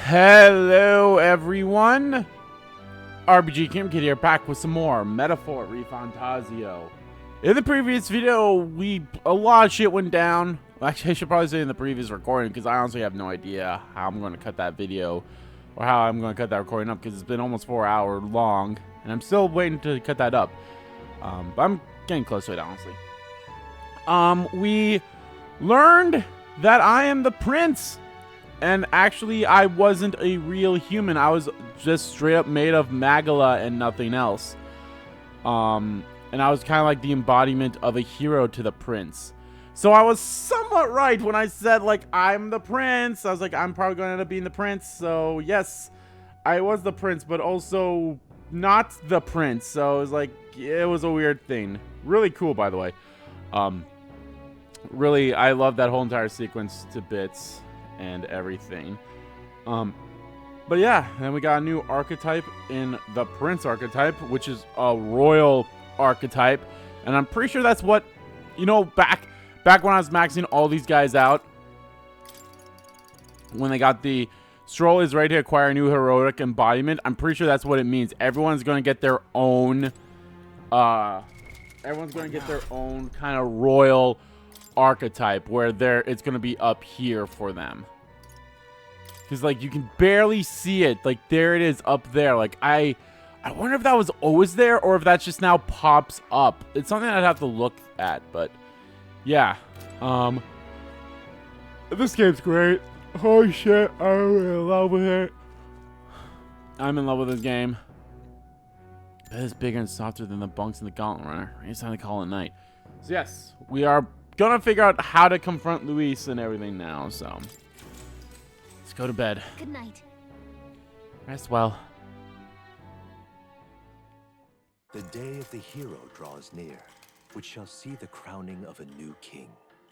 Hello everyone, RPG Kim Kid here, back with some more Metaphor ReFantazio. In the previous video, a lot of shit went down. Actually, I should probably say in the previous recording, because I honestly have no idea how I'm going to cut that video, or how I'm going to cut that recording up, because it's been almost 4 hours long, and I'm still waiting to cut that up. But I'm getting close to it, honestly. We learned that I am the prince. And actually, I wasn't a real human. I was just straight up made of Magala and nothing else. And I was kind of like the embodiment of a hero to the prince. So I was somewhat right when I said, like, I'm the prince. I was like, I'm probably going to end up being the prince. So, yes, I was the prince, but also not the prince. So it was like, it was a weird thing. Really cool, by the way. Really, I love that whole entire sequence to bits and everything. But yeah, then we got a new archetype in the prince archetype, which is a royal archetype, and I'm pretty sure that's what, you know, back when I was maxing all these guys out, when they got the stroll is ready to acquire a new heroic embodiment, I'm pretty sure that's what it means. Everyone's going to get their own kind of royal archetype where it's gonna be up here for them, because like you can barely see it. Like there it is up there. Like I wonder if that was always there or if that just now pops up. It's something I'd have to look at, but yeah. This game's great. Holy shit, I'm in love with it. I'm in love with this game. It is bigger and softer than the bunks in the Gauntlet Runner. It's time to call it night. So yes, we are gonna figure out how to confront Luis and everything now, so let's go to bed. Good night. Rest well. The day of the hero draws near, which shall see the crowning of a new king.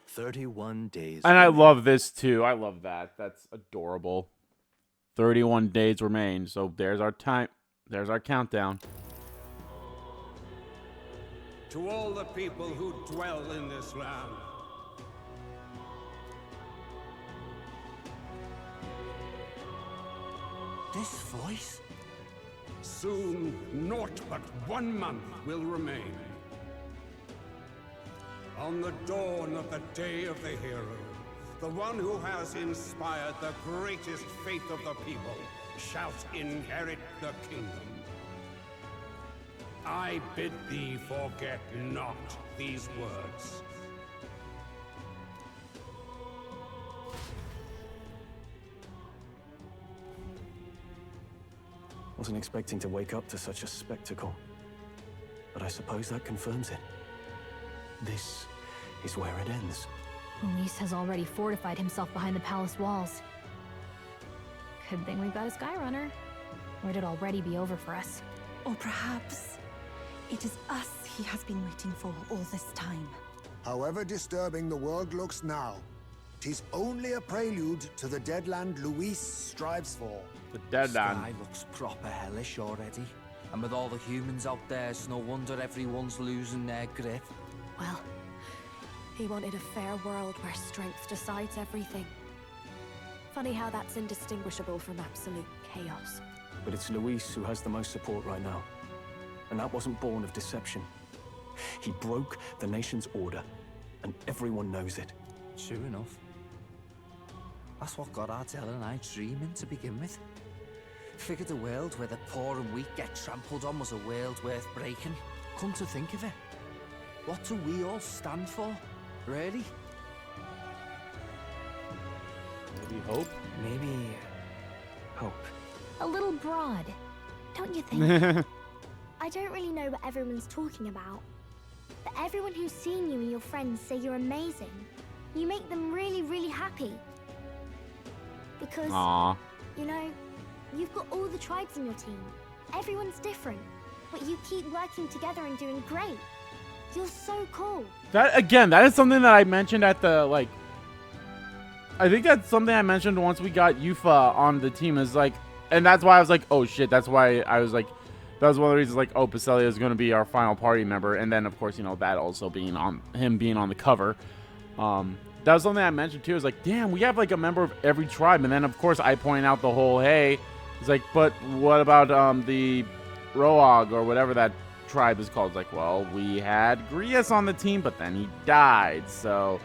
31 days. And I love this too. I love that. That's adorable. 31 days remain. So there's our time. There's our countdown. To all the people who dwell in this land. This voice? Soon, naught but 1 month will remain. On the dawn of the day of the hero, the one who has inspired the greatest faith of the people shall inherit the kingdom. I bid thee forget not these words. Wasn't expecting to wake up to such a spectacle, but I suppose that confirms it. This is where it ends. Luis has already fortified himself behind the palace walls. Good thing we've got a Skyrunner, or it'd already be over for us. Or perhaps it is us he has been waiting for all this time. However disturbing the world looks now, 'tis only a prelude to the deadland Luis strives for. The deadland. Sky looks proper hellish already. And with all the humans out there, it's no wonder everyone's losing their grip. Well, he wanted a fair world where strength decides everything. Funny how that's indistinguishable from absolute chaos. But it's Luis who has the most support right now. And that wasn't born of deception. He broke the nation's order, and everyone knows it. True enough. That's what got Ardell and I dreaming to begin with. Figured a world where the poor and weak get trampled on was a world worth breaking. Come to think of it, what do we all stand for, really? Maybe hope? Maybe hope. A little broad, don't you think? I don't really know what everyone's talking about, but everyone who's seen you and your friends say you're amazing. You make them really, really happy. Because, Aww. you know, you've got all the tribes in your team. Everyone's different, but you keep working together and doing great. You're so cool. That is something that I mentioned at the, like, I think that's something I mentioned once we got Yufa on the team, is like, and that's why I was like, oh shit, that's why I was like, that was one of the reasons, like, oh, Pacelia is going to be our final party member, and then, of course, you know, that also being on, him being on the cover. that was something I mentioned too. Is like, damn, we have like a member of every tribe, and then of course I point out the whole, hey, it's like, but what about the Roag or whatever that tribe is called? It's like, well, we had Grius on the team, but then he died. So,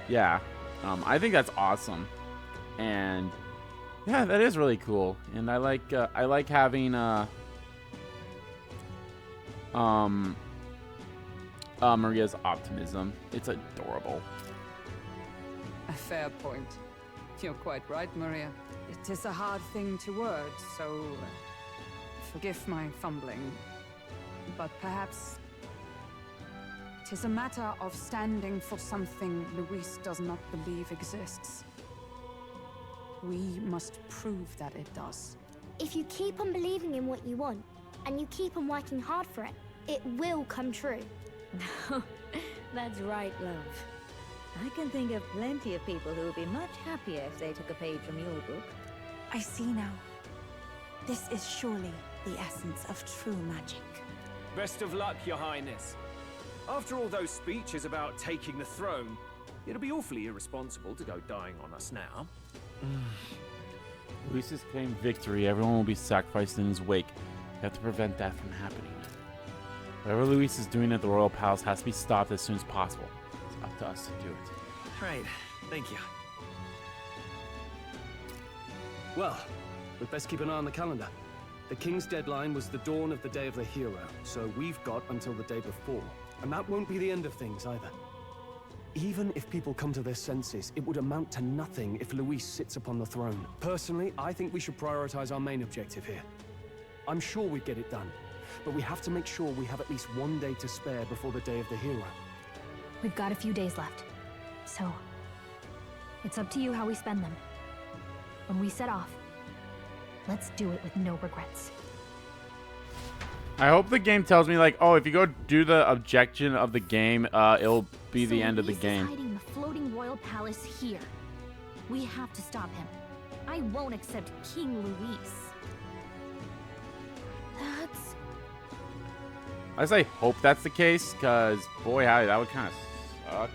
yeah, I think that's awesome, and yeah, that is really cool. And I like having Maria's optimism. It's adorable. A fair point. You're quite right, Maria. It is a hard thing to word, so forgive my fumbling. But perhaps it is a matter of standing for something Luis does not believe exists. We must prove that it does. If you keep on believing in what you want, and you keep on working hard for it, it will come true. That's right, love. I can think of plenty of people who would be much happier if they took a page from your book. I see now. This is surely the essence of true magic. Best of luck, Your Highness. After all those speeches about taking the throne, it'll be awfully irresponsible to go dying on us now. Luis has claimed victory. Everyone will be sacrificed in his wake. We have to prevent that from happening. Whatever Luis is doing at the Royal Palace has to be stopped as soon as possible. It's up to us to do it. Right, thank you. Well, we'd best keep an eye on the calendar. The King's deadline was the dawn of the Day of the Hero, so we've got until the day before. And that won't be the end of things either. Even if people come to their senses, it would amount to nothing if Luis sits upon the throne. Personally, I think we should prioritize our main objective here. I'm sure we'd get it done, but we have to make sure we have at least one day to spare before the Day of the Hero. We've got a few days left, so it's up to you how we spend them. When we set off, let's do it with no regrets. I hope the game tells me, like, oh, if you go do the objection of the game, it'll be the end of the game. Luis is hiding the floating royal palace here. We have to stop him. I won't accept King Luis. That's... I say hope that's the case, because, boy, howdy, that would kind of suck.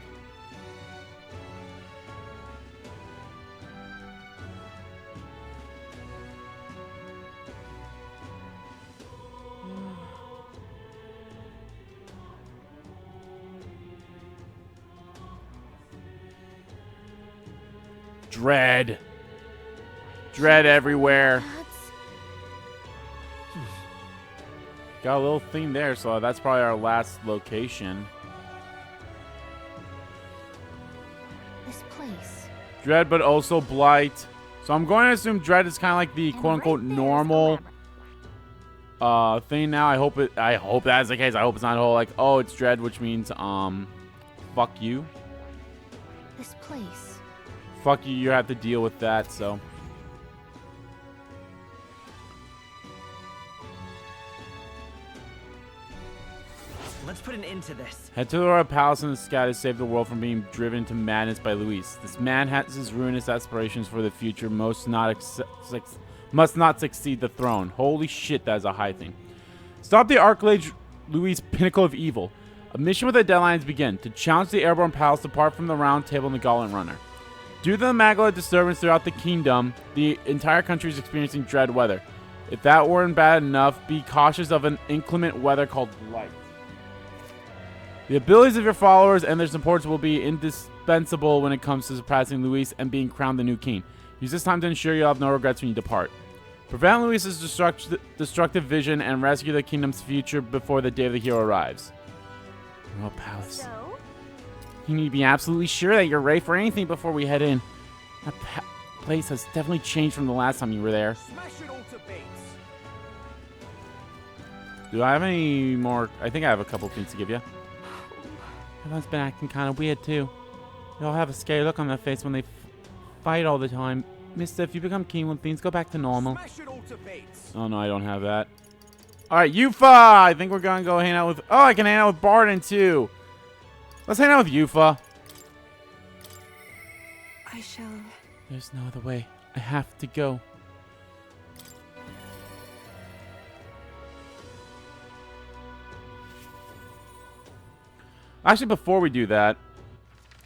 Dread. Dread everywhere. Got a little thing there, so that's probably our last location. This place. Dread, but also Blight. So I'm going to assume Dread is kind of like the quote-unquote normal thing now. I hope that's the case. I hope it's not a whole like, oh, it's Dread, which means fuck you. This place. Fuck you, you have to deal with that, so. Let's put an end to this. Head to the Royal Palace in the sky to save the world from being driven to madness by Luis. This man has his ruinous aspirations for the future, must not succeed the throne. Holy shit, that is a high thing. Stop the Archmage Luis, pinnacle of evil. A mission with a deadline to begin. To challenge the Airborne Palace apart from the Round Table and the Gauntlet Runner. Due to the Magala disturbance throughout the kingdom, the entire country is experiencing dread weather. If that weren't bad enough, be cautious of an inclement weather called blight. The abilities of your followers and their supports will be indispensable when it comes to surpassing Luis and being crowned the new king. Use this time to ensure you'll have no regrets when you depart. Prevent Luis's destructive vision and rescue the kingdom's future before the day of the hero arrives. Royal Palace. So? You need to be absolutely sure that you're ready for anything before we head in. That place has definitely changed from the last time you were there. Smash it all to bits. Do I have any more? I think I have a couple things to give you. Everyone's been acting kind of weird too. They all have a scary look on their face when they fight all the time. Mister, if you become keen when things go back to normal. Smash it all to bits. Oh no, I don't have that. Alright, Yufa! I think we're gonna go hang out with... Oh, I can hang out with Barden too. Let's hang out with Yufa. I shall... There's no other way. I have to go. Actually, before we do that,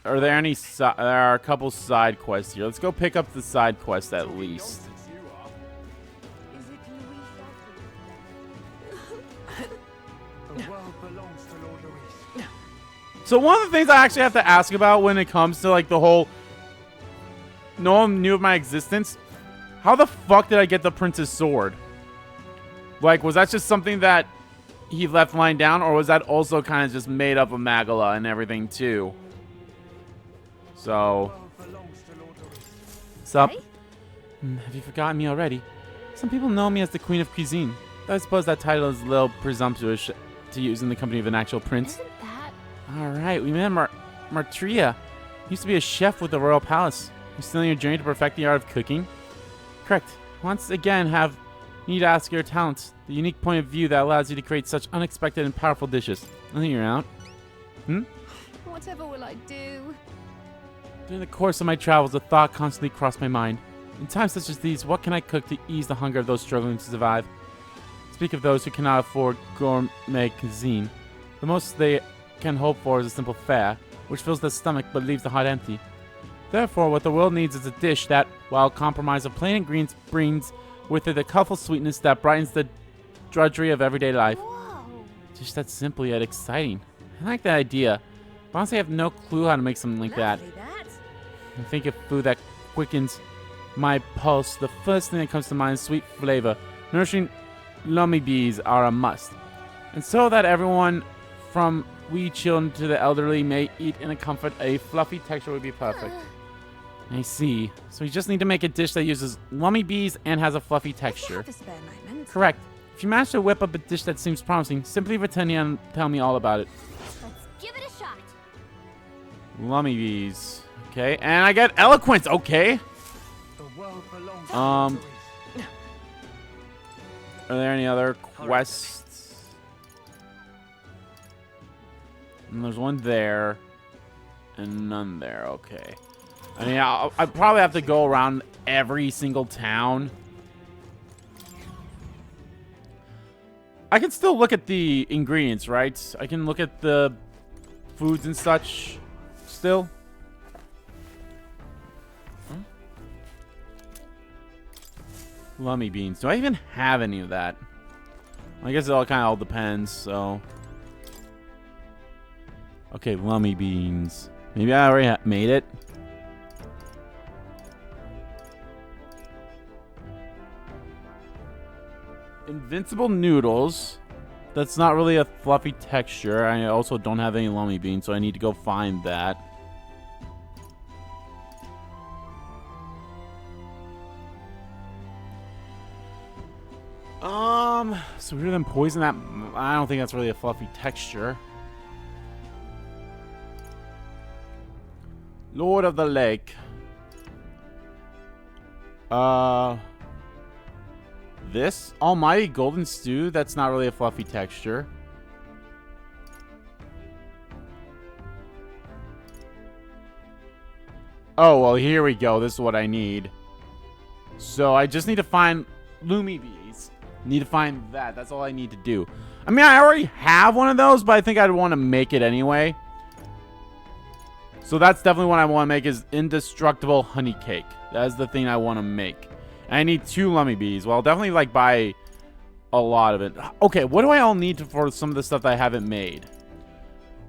Are there any? There are a couple side quests here. Let's go pick up the side quest at least. So one of the things I actually have to ask about when it comes to like the whole no one knew of my existence, how the fuck did I get the prince's sword? Like, was that just something that he left lying down, or was that also kind of just made up of Magala and everything too? So, sup? Have you forgotten me already? Some people know me as the Queen of Cuisine. I suppose that title is a little presumptuous to use in the company of an actual prince. Isn't that... Alright, we met Martria. Used to be a chef with the royal palace. You're still on your journey to perfect the art of cooking? Correct. Once again, you need to ask your talents. The unique point of view that allows you to create such unexpected and powerful dishes. I think you're out. Whatever will I do? During the course of my travels, a thought constantly crossed my mind. In times such as these, what can I cook to ease the hunger of those struggling to survive? Speak of those who cannot afford gourmet cuisine. The most they can hope for is a simple fare, which fills the stomach but leaves the heart empty. Therefore, what the world needs is a dish that, while compromise of plain ingredients, brings with it a colorful sweetness that brightens the drudgery of everyday life. Whoa. Just that simple yet exciting. I like that idea, but honestly I have no clue how to make something like that. I think of food that quickens my pulse. The first thing that comes to mind is sweet flavor. Nourishing lummy bees are a must. And so that everyone from wee children to the elderly may eat in a comfort, a fluffy texture would be perfect. I see. So we just need to make a dish that uses lummy bees and has a fluffy texture. Correct. If you manage to whip up a dish that seems promising, simply return here and tell me all about it. Let's give it a shot. Lummy bees. Okay, and I get eloquence. Okay. Are there any other quests? And there's one there, and none there. Okay. I mean, I probably have to go around every single town. I can still look at the ingredients, right? I can look at the foods and such still. Lummy beans. Do I even have any of that? I guess it all kind of all depends, so. Okay, lummy beans. Maybe I already made it. Invincible noodles. That's not really a fluffy texture. I also don't have any lummy beans, so I need to go find that. Sweeter than poison. That I don't think that's really a fluffy texture. Lord of the Lake. This almighty golden stew. That's not really a fluffy texture. Oh well, here we go. This is what I need. So I just need to find Lummy bees. Need to find that. That's all I need to do. I mean, I already have one of those, but I think I'd want to make it anyway. So that's definitely what I want to make is indestructible honey cake. That is the thing I want to make. And I need 2 lummy bees. Well, I'll definitely like buy a lot of it. Okay, what do I all need for some of the stuff that I haven't made?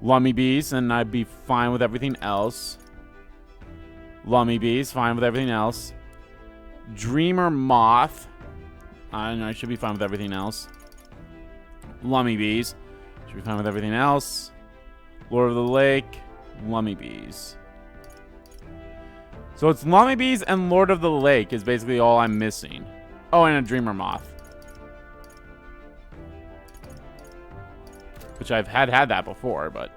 Lummy bees, and I'd be fine with everything else. Lummy bees, fine with everything else. Dreamer moth. I should be fine with everything else. Lummy bees. Should be fine with everything else. Lord of the Lake. Lummy bees. So it's Lummy bees and Lord of the Lake is basically all I'm missing. Oh, and a Dreamer moth. Which I've had that before, but...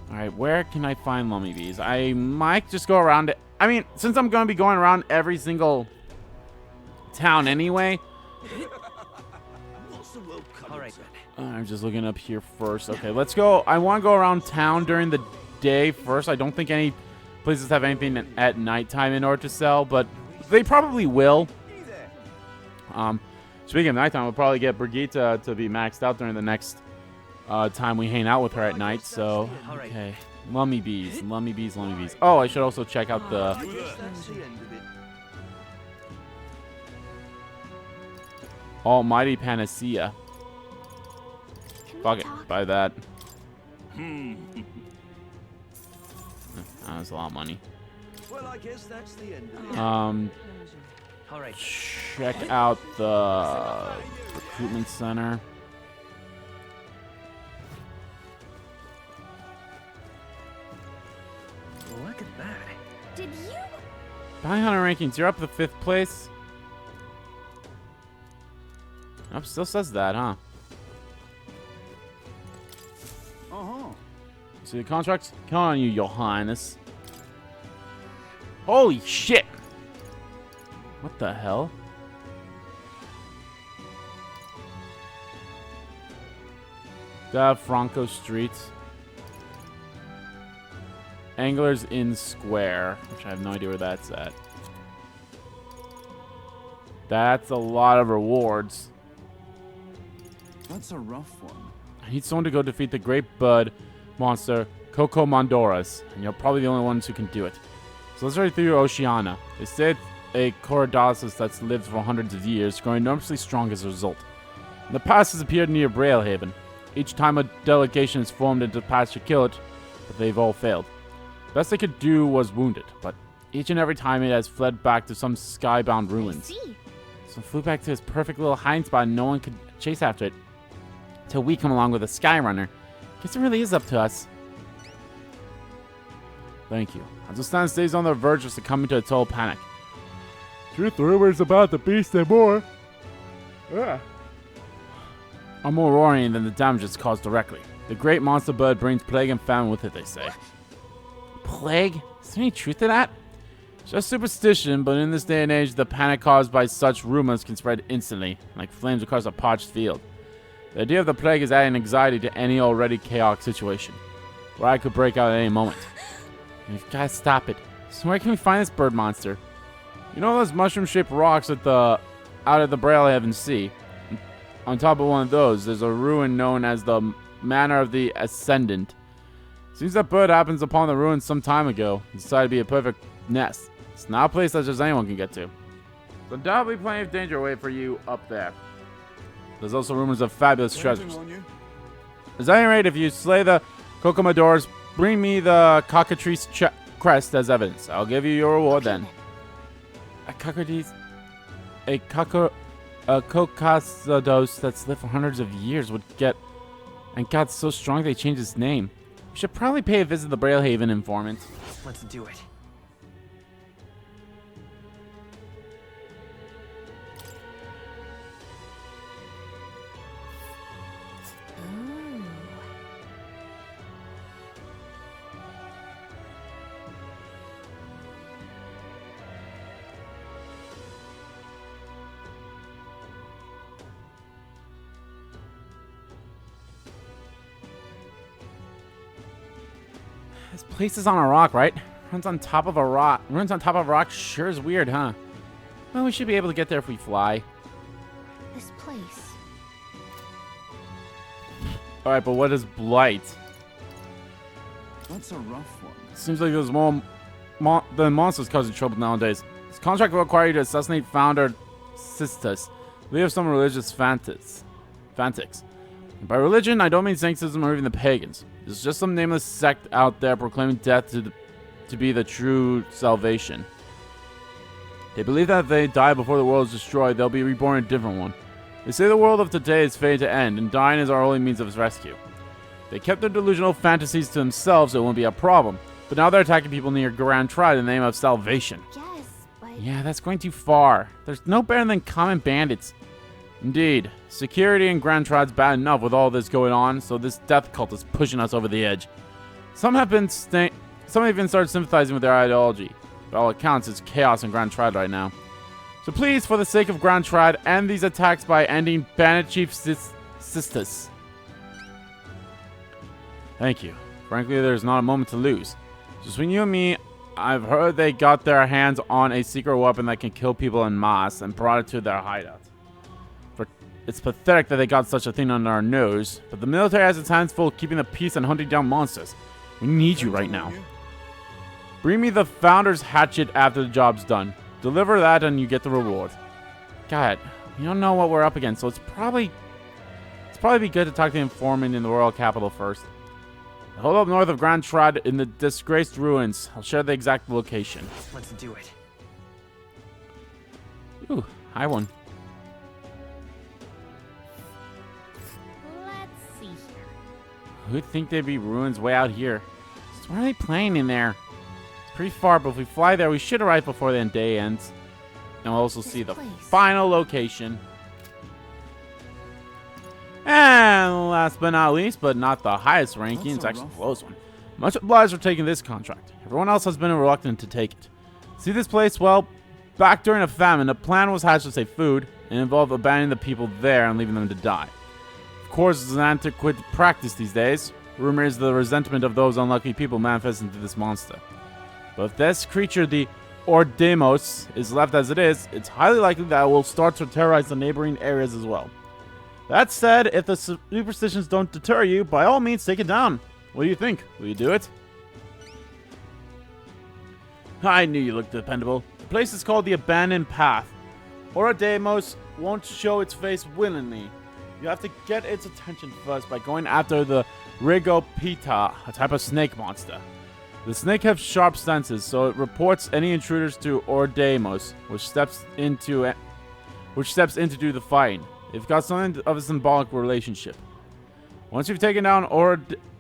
Alright, where can I find Lummy bees? I might just go around... I mean, since I'm going to be going around every single... town anyway. I'm just looking up here first. Okay, let's go. I want to go around town during the day first. I don't think any places have anything at nighttime in order to sell, but they probably will. Speaking of nighttime, we'll probably get Brigitte to be maxed out during the next time we hang out with her at night. So, okay. Lummy bees, lummy bees, lummy bees. Oh, I should also check out the... Almighty Panacea. Fuck it, buy that. That was a lot of money. Well, I guess that's the end of it. All right. Check out the recruitment center. Look at that. Did you? Bounty Hunter rankings, you're up to 5th place. Oh, still says that, huh? See the contracts? Count on you, Your Highness. Holy shit! What the hell? Franco Streets. Anglers Inn Square, which I have no idea where that's at. That's a lot of rewards. That's a rough one. I need someone to go defeat the Great Bud monster, Coco Mondoras, and you're probably the only ones who can do it. So let's hurry through Oceania. They say it's a Corodasis that's lived for hundreds of years, growing enormously strong as a result. In the past has appeared near Brailhaven. Each time a delegation is formed into pass to kill it, but they've all failed. Best they could do was wound it, but each and every time it has fled back to some skybound ruins. So it flew back to its perfect little hiding spot and no one could chase after it. Till we come along with a Skyrunner. Guess it really is up to us. Thank you. As the stand stays on the verge of succumbing to a total panic. Truth rumors about the beast and more. Are more worrying than the damage it's caused directly. The great monster bird brings plague and famine with it, they say. Plague? Is there any truth to that? Just superstition, but in this day and age, the panic caused by such rumors can spread instantly, like flames across a parched field. The idea of the plague is adding anxiety to any already chaotic situation. Riot could break out at any moment. We've got to stop it. So where can we find this bird monster? You know those mushroom-shaped rocks out at the Brailhaven Sea? On top of one of those, there's a ruin known as the Manor of the Ascendant. Seems that bird happens upon the ruins some time ago and decided to be a perfect nest. It's not a place that just anyone can get to. So undoubtedly plenty of danger away for you up there. There's also rumors of fabulous treasures. At any rate, if you slay the Kokomadors, bring me the cockatrice crest as evidence. I'll give you your reward then. A cockatrice... A Kokasados that's lived for hundreds of years would get... And got so strong they changed its name. We should probably pay a visit to the Brailhaven informant. Let's do it. This place is on a rock, right? Runs on top of a rock. Runs on top of a rock sure is weird, huh? Well, we should be able to get there if we fly. This place. Alright, but what is Blight? That's a rough one. Seems like there's more than monsters causing trouble nowadays. This contract will require you to assassinate founder Sistus, leader of some religious fanatics. And by religion, I don't mean Sanctism or even the pagans. It's just some nameless sect out there proclaiming death to be the true salvation. They believe that if they die before the world is destroyed, they'll be reborn in a different one. They say the world of today is fated to end, and dying is our only means of its rescue. They kept their delusional fantasies to themselves, so it won't be a problem. But now they're attacking people near Grand Tribe in the name of salvation. Yes, but... Yeah, that's going too far. There's no better than common bandits. Indeed, security in Grand Tribe's bad enough with all this going on, so this death cult is pushing us over the edge. Some have even started sympathizing with their ideology. By all accounts, it's chaos in Grand Tribe right now. So please, for the sake of Grand Tribe, end these attacks by ending Bandit Chief Sistus. Thank you. Frankly, there's not a moment to lose. Just between you and me, I've heard they got their hands on a secret weapon that can kill people en masse and brought it to their hideout. It's pathetic that they got such a thing under our nose, but the military has its hands full keeping the peace and hunting down monsters. We need you right now. Bring me the Founder's hatchet after the job's done. Deliver that and you get the reward. God, we don't know what we're up against, so it's probably be good to talk to the informant in the royal capital first. Hold up north of Grand Trad in the disgraced ruins. I'll share the exact location. Let's do it. Ooh, high one. Let's see here. Who'd think there'd be ruins way out here? So what are they playing in there? It's pretty far, but if we fly there, we should arrive before the day ends. And we'll also see the final location. And last but not least, but not the highest ranking, it's actually the lowest one. Much obliged for taking this contract. Everyone else has been reluctant to take it. See this place? Well, back during a famine, a plan was hatched to save food, and involved abandoning the people there and leaving them to die. Of course, it's an antiquated practice these days. Rumor is the resentment of those unlucky people manifests into this monster. But if this creature, the Ordemos, is left as it is, it's highly likely that it will start to terrorize the neighboring areas as well. That said, if the superstitions don't deter you, by all means take it down. What do you think? Will you do it? I knew you looked dependable. The place is called the Abandoned Path. Ordemos won't show its face willingly. You have to get its attention first by going after the Rigopita, a type of snake monster. The snake has sharp senses, so it reports any intruders to Ordemos, which steps in to do the fighting. It's got something of a symbolic relationship. Once you've taken down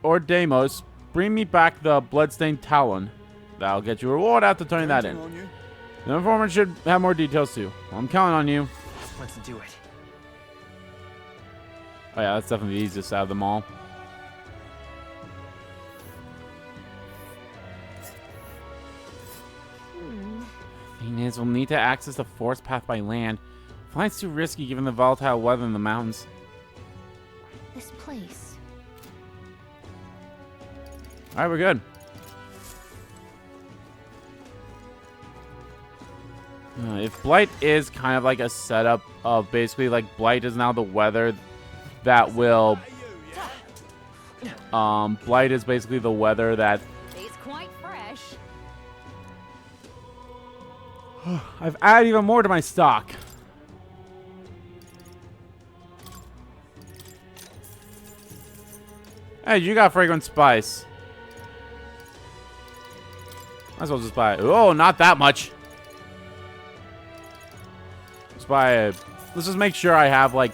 Ordemos, bring me back the bloodstained talon. That'll get you a reward after turning that in. The informant should have more details too. Well, I'm counting on you. Let's do it. Oh yeah, that's definitely the easiest out of them all. Thing is, we'll need to access the forest path by land. Flying's too risky given the volatile weather in the mountains. This place. Alright, we're good. If Blight is kind of like a setup of basically like Blight is now the weather that will... Blight is basically the weather that... It's quite fresh. I've added even more to my stock. Hey, you got fragrant spice. Might as well just buy it. Oh, not that much. Let's buy it. Let's just make sure I have like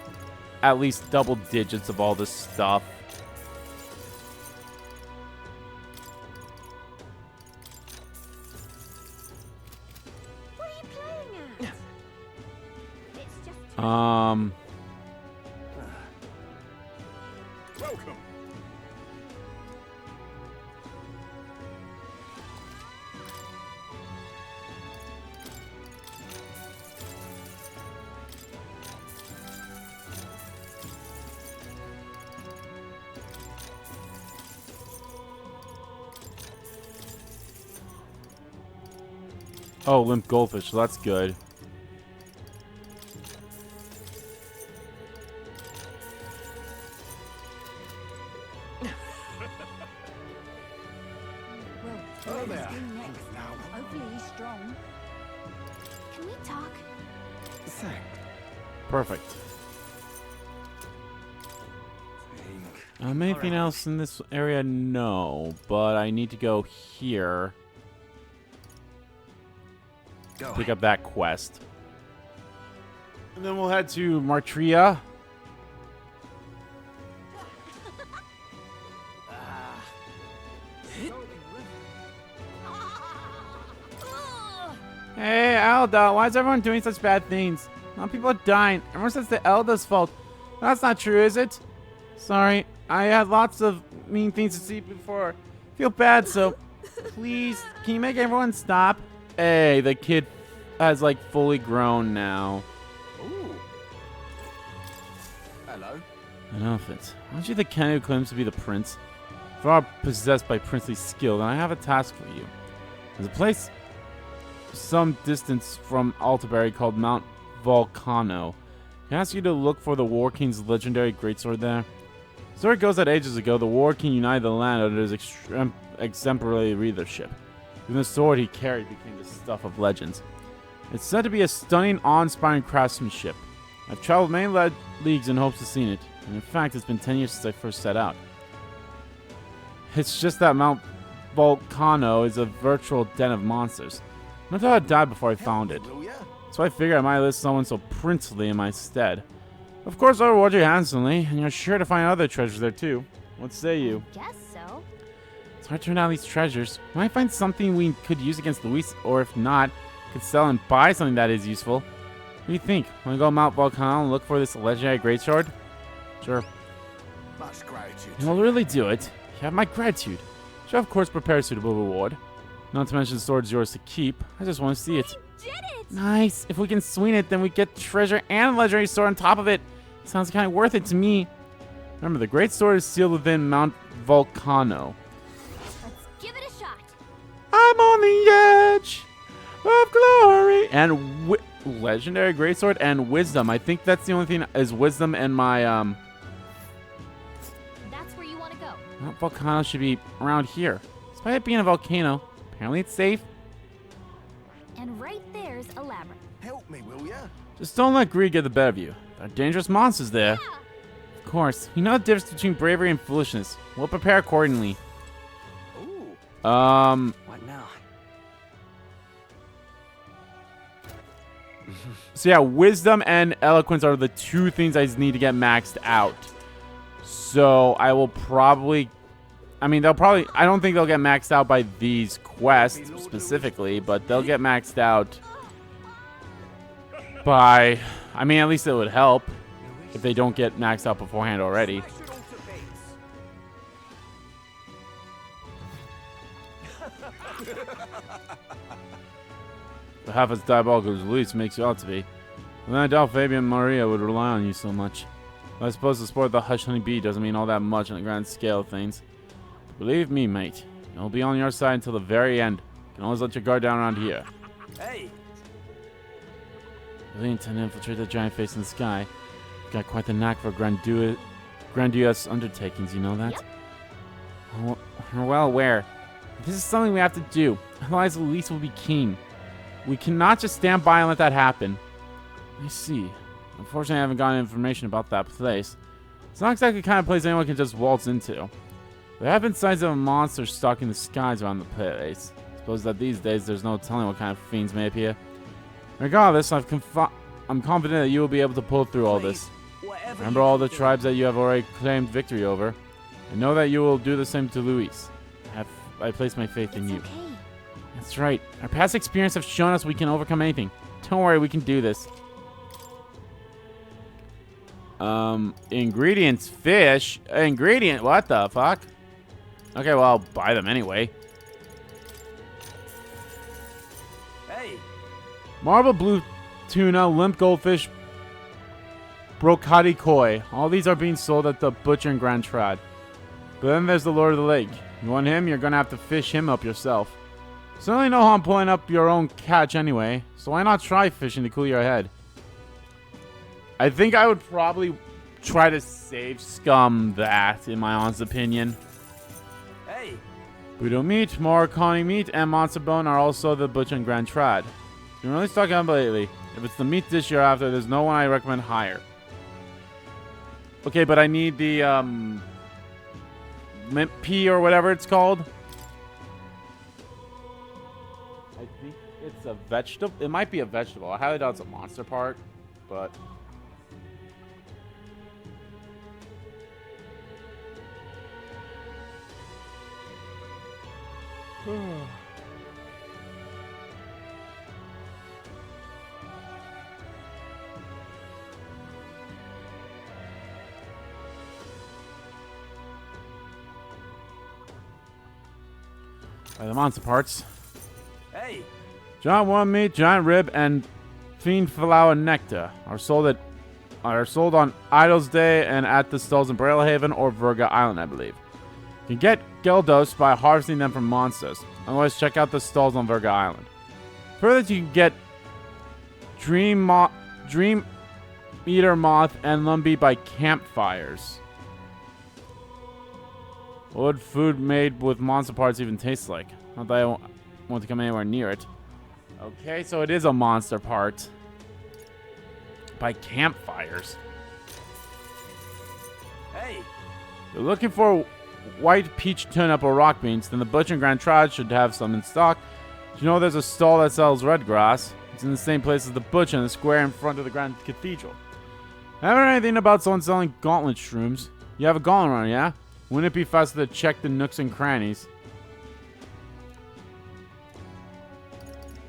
at least double digits of all this stuff. What are you playing at? It's just Welcome. Oh, limp goldfish. So that's good. Well, there. Hopefully he's strong. Can we talk? Perfect. Anything else in this area? No, but I need to go here. Pick up that quest. And then we'll head to Martria. Hey, Elda, why is everyone doing such bad things? Now people are dying. Everyone says the Elda's fault. That's not true, is it? Sorry, I had lots of mean things to see before. I feel bad, so please, can you make everyone stop? Hey, the kid has like fully grown now. Ooh. Hello. Enough of it. Aren't you the Ken who claims to be the prince? If you are possessed by princely skill, then I have a task for you. There's a place some distance from Altaberry called Mount Volcano. Can I ask you to look for the War King's legendary greatsword there? Story goes that ages ago, the War King united the land under his exemplary leadership. Even the sword he carried became the stuff of legends. It's said to be a stunning, awe-inspiring craftsmanship. I've traveled many leagues in hopes of seeing it, and in fact, it's been 10 years since I first set out. It's just that Mount Volcano is a virtual den of monsters. No doubt I'd died before I found it. So I figured I might list someone so princely in my stead. Of course, I'll reward you handsomely, and you're sure to find other treasures there too. What say you? Guess so. It's hard to turn down these treasures. We might find something we could use against Luis, or if not, could sell and buy something that is useful. What do you think? Want to go Mount Volcano and look for this legendary greatsword? Sure. Much gratitude. And we'll really do it. You have my gratitude. Shall of course prepare a suitable reward. Not to mention the sword's yours to keep. I just want to see it. Did it! Nice. If we can swing it, then we get treasure and a legendary sword on top of it. Sounds kind of worth it to me. Remember, the great sword is sealed within Mount Volcano. Let's give it a shot. I'm on the edge of glory. And legendary greatsword and wisdom. I think that's the only thing is wisdom and my That's where you want to go. Mount Volcano should be around here. Despite it being a volcano, apparently it's safe. And right there's a labyrinth. Help me, will ya? Just don't let greed get the better of you. There are dangerous monsters there. Yeah. Of course, we know the difference between bravery and foolishness. We'll prepare accordingly. Ooh. What now? So yeah, wisdom and eloquence are the two things I need to get maxed out. So I will probably, I don't think they'll get maxed out by these quests specifically, but they'll get maxed out by, at least it would help if they don't get maxed out beforehand already. But half as diabolical as Luis makes you out to be. And then I doubt Fabian and Maria would rely on you so much. But I suppose the sport of the Hush Honey Bee doesn't mean all that much on the grand scale of things. But believe me, mate, I'll be on your side until the very end. You can always let your guard down around here. Hey! Really intend to infiltrate the giant face in the sky. You've got quite the knack for grandiose undertakings, you know that? Yep. Oh, we're well aware. This is something we have to do, otherwise Luis will be keen. We cannot just stand by and let that happen. I see. Unfortunately, I haven't gotten information about that place. It's not exactly the kind of place anyone can just waltz into. There have been signs of a monster stalking the skies around the place. I suppose that these days there's no telling what kind of fiends may appear. Regardless, I'm confident that you will be able to pull through all this. Remember all the tribes that you have already claimed victory over, and know that you will do the same to Luis. I place my faith in you. Okay. That's right. Our past experience have shown us we can overcome anything. Don't worry, we can do this. Ingredients, fish. Ingredient, what the fuck? Okay, well, I'll buy them anyway. Hey! Marble blue tuna, limp goldfish, brocati koi. All these are being sold at the butcher in Grand Trad. But then there's the Lord of the Lake. You want him, you're gonna have to fish him up yourself. Certainly no harm pulling up your own catch anyway, so why not try fishing to cool your head? I think I would probably try to save scum that, in my honest opinion. Hey! Budo meat, Morikani meat, and monster bone are also the butcher and Grand Trad. Been really stocking up lately. If it's the meat dish you're after, there's no one I recommend higher. Okay, but I need the mint pea or whatever it's called. I think it's a vegetable. It might be a vegetable. I highly doubt it's a monster part, but the monster parts. Hey! Giant worm meat, giant rib, and fiend flower nectar are sold on Idol's Day and at the stalls in Braillehaven or Verga Island, I believe. You can get Geldos by harvesting them from monsters. Otherwise, check out the stalls on Verga Island. Further, you can get Dream Eater Moth and Lumbee by campfires. What would food made with monster parts even taste like? Not that I want to come anywhere near it. Okay, so it is a monster part. By campfires. Hey! You're looking for white peach turnip or rock beans, then the butcher and Grand Trad should have some in stock. You know there's a stall that sells red grass. It's in the same place as the butcher in the square in front of the Grand Cathedral. Haven't heard anything about someone selling gauntlet shrooms. You have a gauntlet runner, yeah? Wouldn't it be faster to check the nooks and crannies?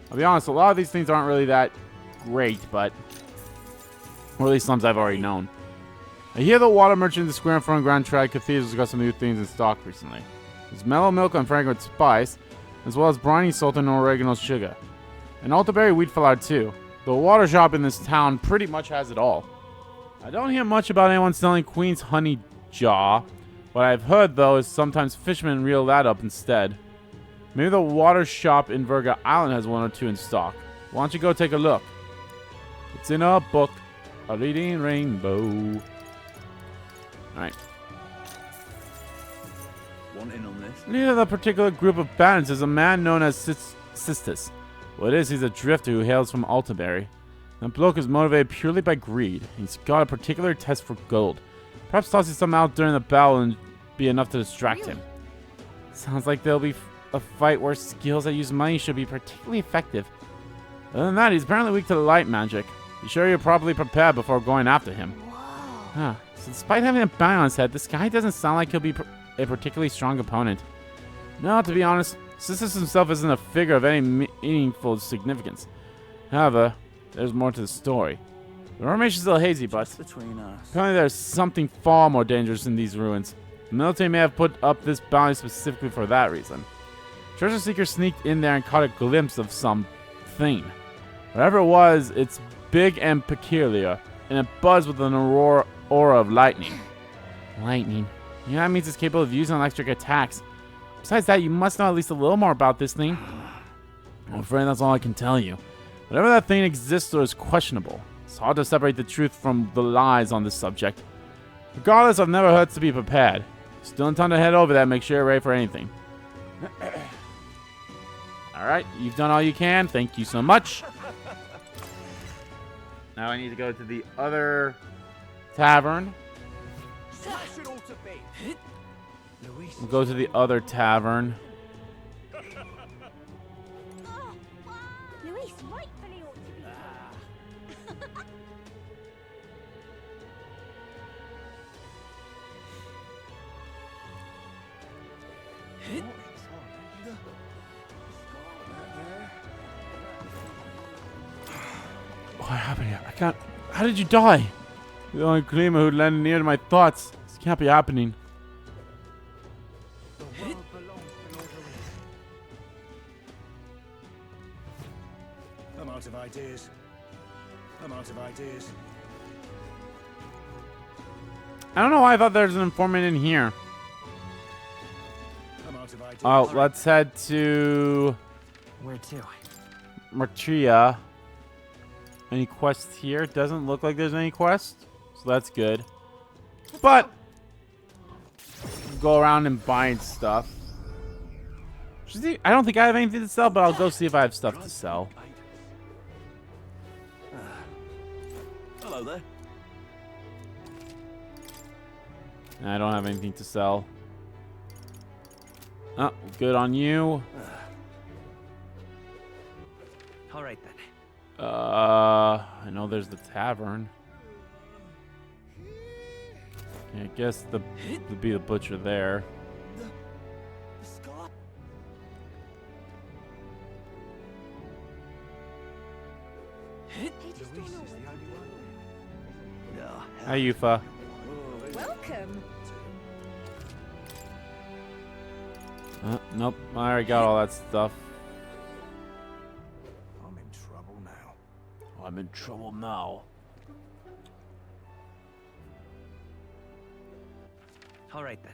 I'll be honest, a lot of these things aren't really that great, but... Or at least some I've already known. I hear the water merchant in the square in front of Grand Trad Cathedral's got some new things in stock recently. There's mellow milk and fragrant spice, as well as briny salt and oregano sugar. And elderberry wheat flour too. The water shop in this town pretty much has it all. I don't hear much about anyone selling Queen's honey jaw. What I've heard though is sometimes fishermen reel that up instead. Maybe the water shop in Virga Island has one or two in stock. Why don't you go take a look? It's in a book. A reading rainbow. Alright. Want in on this? Near the particular group of bandits is a man known as Sistus. What it is, he's a drifter who hails from Altaberry. The bloke is motivated purely by greed. He's got a particular test for gold. Perhaps tossing some out during the battle and be enough to distract him. Sounds like there'll be a fight where skills that use money should be particularly effective. Other than that, he's apparently weak to light magic. Be sure you're properly prepared before going after him. Huh. So despite having a bang on his head, this guy doesn't sound like he'll be a particularly strong opponent. No, to be honest, Sistus himself isn't a figure of any meaningful significance. However, there's more to the story. The information's still hazy, but between us. Apparently there's something far more dangerous in these ruins. The military may have put up this bounty specifically for that reason. Treasure Seeker sneaked in there and caught a glimpse of something. Whatever it was, it's big and peculiar, and it buzzed with an aura of lightning. Lightning? Yeah, that means it's capable of using electric attacks. Besides that, you must know at least a little more about this thing. I'm afraid that's all I can tell you. Whatever that thing exists or is questionable, it's hard to separate the truth from the lies on this subject. Regardless, I've never hurts to be prepared. Still in time to head over there and make sure you're ready for anything. Alright, you've done all you can. Thank you so much. Now I need to go to the other tavern. We'll go to the other tavern. Luis, rightfully ought to be. What happened here? I can't. How did you die? The only gleamer who landed near to my thoughts. This can't be happening. I'm out of ideas. I'm out of ideas. I don't know why I thought there's an informant in here. I'm out of ideas. Oh, let's head to Where to? Martria. Any quests here? Doesn't look like there's any quests, so that's good. But go around and buy stuff. I don't think I have anything to sell, but I'll go see if I have stuff to sell. Hello there. I don't have anything to sell. Oh, good on you. All right then. I know there's the tavern. Yeah, I guess there'd be the butcher there. Hi, Yufa. Welcome. Nope, I already got all that stuff. I'm in trouble now. I'm in trouble now. All right then.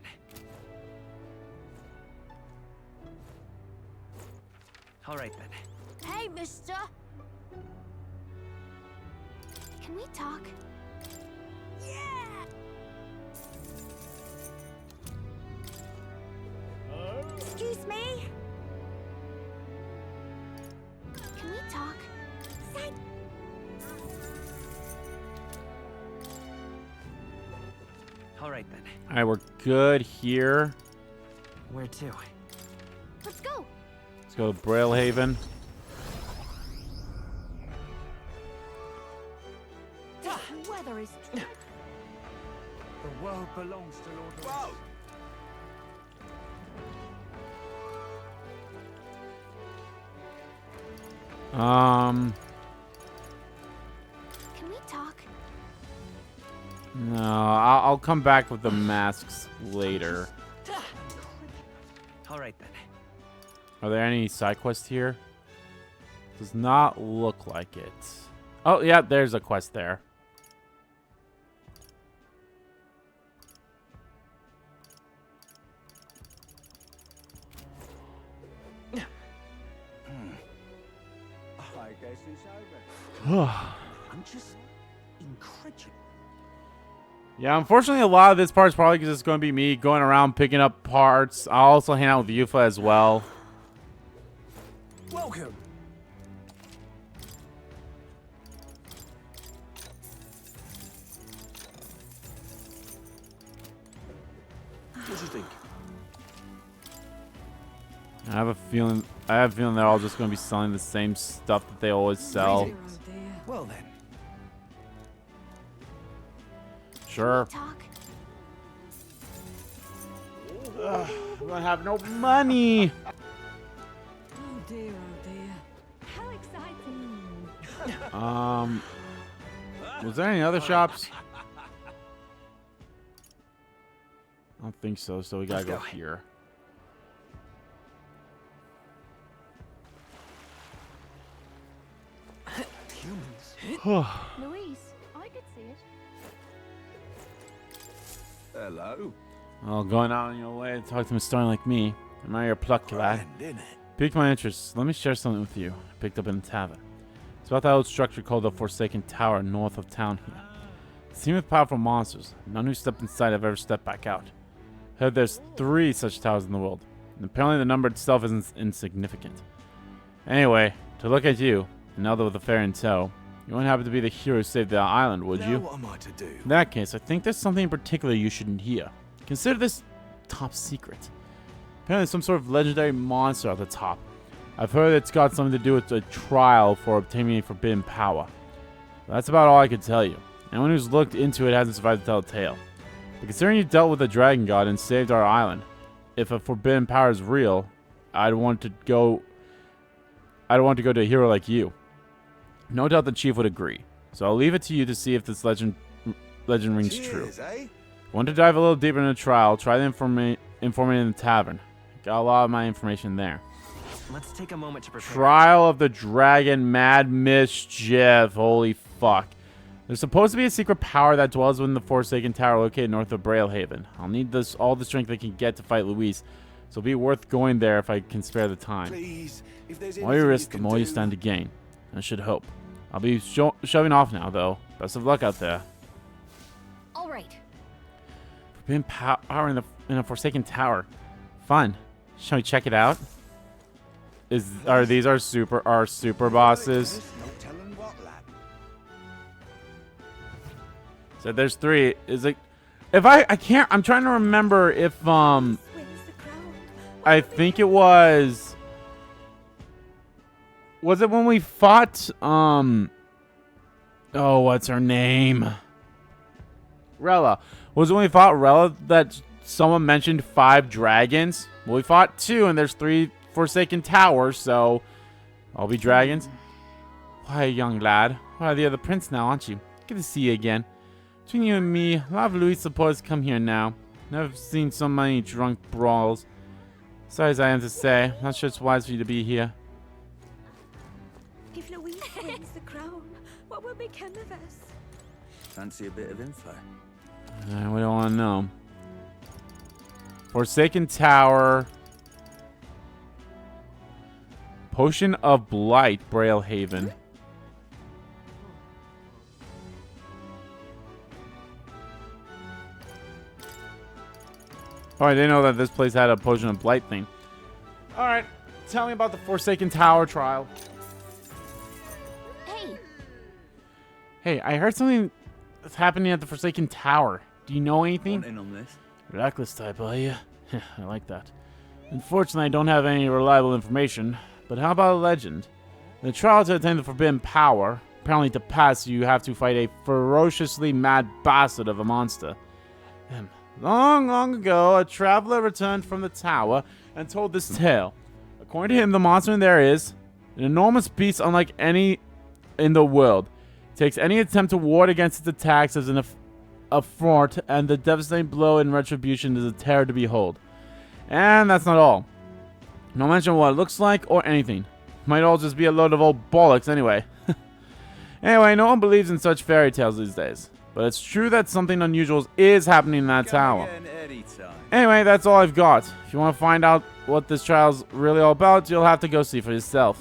All right then. Hey, mister. Can we talk? Yeah! All right then. All right, we're good here. Where to? Let's go. Let's go to Brailhaven. This weather is dreadful. The world belongs to Lord. Whoa! Can we talk? No, I'll come back with the masks later. All right then. Are there any side quests here? Does not look like it. Oh, yeah, there's a quest there. I guess it's over. I'm just incredulous. Yeah, unfortunately, a lot of this part is probably just going to be me going around picking up parts. I'll also hang out with Yufa as well. Welcome. What do you think? I have a feeling they're all just going to be selling the same stuff that they always sell. Well then. Sure. Talk. Ugh, I'm gonna have no money. Oh dear, oh dear. How exciting. Was there any other shops? I don't think so, so we gotta go here. Humans. Louise, I could see it. Hello. Well, going out on your way to talk to a star like me. Admire your pluck, lad. Piqued my interest. Let me share something with you. I picked up in the tavern. It's about that old structure called the Forsaken Tower north of town here. It's teemed with powerful monsters. None who stepped inside have ever stepped back out. Heard there's 3 such towers in the world, and apparently the number itself isn't insignificant. Anyway, to look at you, and Elda with a fair in tow, you wouldn't happen to be the hero who saved the island, would you? What am I to do? In that case, I think there's something in particular you shouldn't hear. Consider this top secret. Apparently some sort of legendary monster at the top. I've heard it's got something to do with a trial for obtaining a forbidden power. That's about all I can tell you. Anyone who's looked into it hasn't survived to tell a tale. But considering you dealt with the dragon god and saved our island, if a forbidden power is real, I'd want to go to a hero like you. No doubt the chief would agree. So I'll leave it to you to see if this legend rings true. Want to dive a little deeper into the trial, try the informant in the tavern. Got a lot of my information there. Let's take a moment to prepare. Trial of the Dragon Mad Mischief. Holy fuck. There's supposed to be a secret power that dwells within the Forsaken Tower located north of Brailhaven. I'll need all the strength I can get to fight Luis, so it'll be worth going there if I can spare the time. Please, if there's The more you risk, the more you stand to gain. I should hope. I'll be shoving off now, though. Best of luck out there. All right. Forbidden power in a Forsaken Tower. Fun. Shall we check it out? Are these our super bosses? So there's 3. Is it? If I can't. I'm trying to remember if I think it was. Was it when we fought oh, what's her name? Rella. Was it when we fought Rella that someone mentioned 5 dragons? Well, we fought 2 and there's 3 Forsaken Towers, so I'll be dragons. Why, young lad? Why, the other prince now, aren't you? Good to see you again. Between you and me, a lot of Louis supporters come here now. Never seen so many drunk brawls. Sorry as I am to say, not sure it's wise for you to be here. If Louise wins the crown, what will become of us? Fancy a bit of info? We don't want to know. Forsaken Tower. Potion of Blight, Brailhaven. Oh, I didn't know that this place had a Potion of Blight thing. Alright, tell me about the Forsaken Tower trial. Hey. Hey, I heard something that's happening at the Forsaken Tower. Do you know anything? Want in on this? Reckless type, are you? I like that. Unfortunately, I don't have any reliable information, but how about a legend? In the trial to attain the forbidden power, apparently to pass you have to fight a ferociously mad bastard of a monster. Long, long ago, a traveler returned from the tower and told this tale. According to him, the monster in there is an enormous beast unlike any in the world. It takes any attempt to ward against its attacks as an affront, and the devastating blow in retribution is a terror to behold. And that's not all. No mention of what it looks like or anything. Might all just be a load of old bollocks anyway. Anyway, no one believes in such fairy tales these days. But it's true that something unusual is happening in that tower. Anyway, that's all I've got. If you want to find out what this trial's really all about, you'll have to go see for yourself.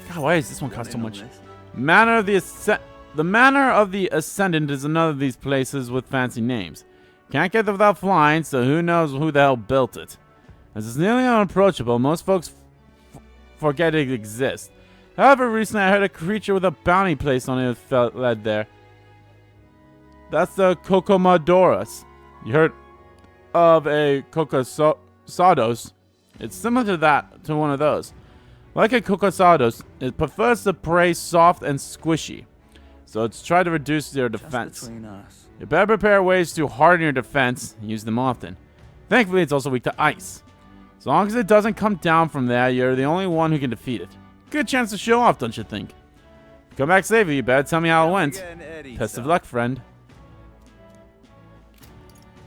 God, why does this one cost so much? The Manor of the Ascendant is another of these places with fancy names. Can't get there without flying, so who knows who the hell built it. As it's nearly unapproachable, most folks forget it exists. However, recently I heard a creature with a bounty placed on it led there. That's the Kokomodoros. You heard of a Kokosados? It's similar to one of those. Like a Kokosados, it prefers the prey soft and squishy, so it's try to reduce your defense. You better prepare ways to harden your defense and use them often. Thankfully, it's also weak to ice. As long as it doesn't come down from there, you're the only one who can defeat it. Good chance to show off, don't you think? Come back safely, you better tell me how it went. Best of luck, friend.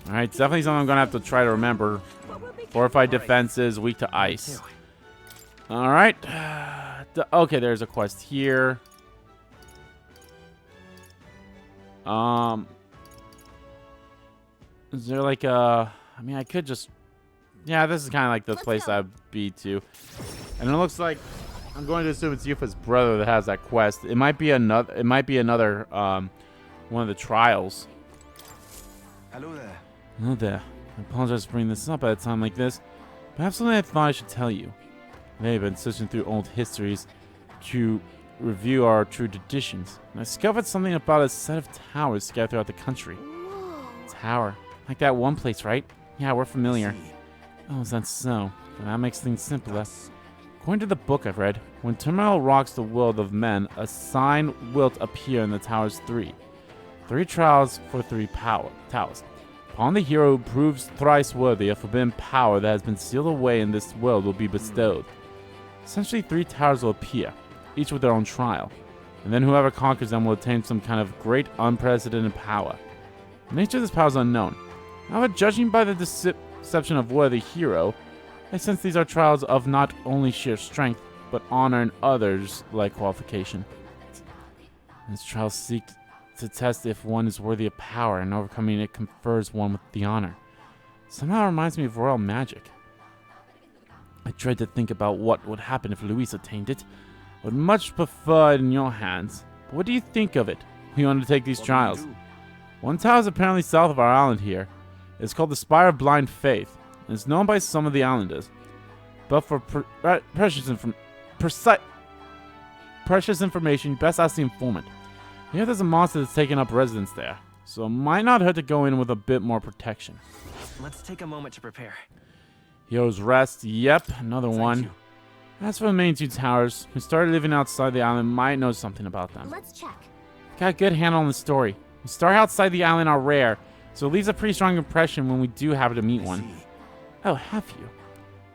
Alright, definitely something I'm gonna have to try to remember. Fortified defenses, weak to ice. Alright. Okay, there's a quest here. Is there like a... I mean, I could just... Yeah, this is kind of like the place I'd be to. And it looks like... I'm going to assume it's Yufa's brother that has that quest. It might be another... It might be another, one of the trials. Hello there. Hello there. I apologize for bringing this up at a time like this. Perhaps something I thought I should tell you. I've been searching through old histories to review our true traditions. And I discovered something about a set of towers scattered throughout the country. Tower. Like that one place, right? Yeah, we're familiar. Oh, is that so? Well, that makes things simpler. According to the book I've read, when turmoil rocks the world of men, a sign will appear in the towers 3. 3 trials for 3 towers. Upon the hero who proves thrice worthy, a forbidden power that has been sealed away in this world will be bestowed. Essentially, 3 towers will appear, each with their own trial, and then whoever conquers them will attain some kind of great unprecedented power. The nature of this power is unknown. However, judging by the deception of worthy hero, I sense these are trials of not only sheer strength, but honor and others like qualification. These trials seek to test if one is worthy of power, and overcoming it confers one with the honor. Somehow it reminds me of royal magic. I dread to think about what would happen if Luis attained it. I would much prefer it in your hands. But what do you think of it? We undertake these trials. One tower is apparently south of our island here. It's called the Spire of Blind Faith, and it's known by some of the islanders. But for precious information, best ask the informant. I hear there's a monster that's taken up residence there, so it might not hurt to go in with a bit more protection. Let's take a moment to prepare. Hero's Rest, yep, another one. As for the main 2 towers, who started living outside the island might know something about them. Let's check. Got a good handle on the story. We start outside the island are rare, so it leaves a pretty strong impression when we do happen to meet one. Oh, have you?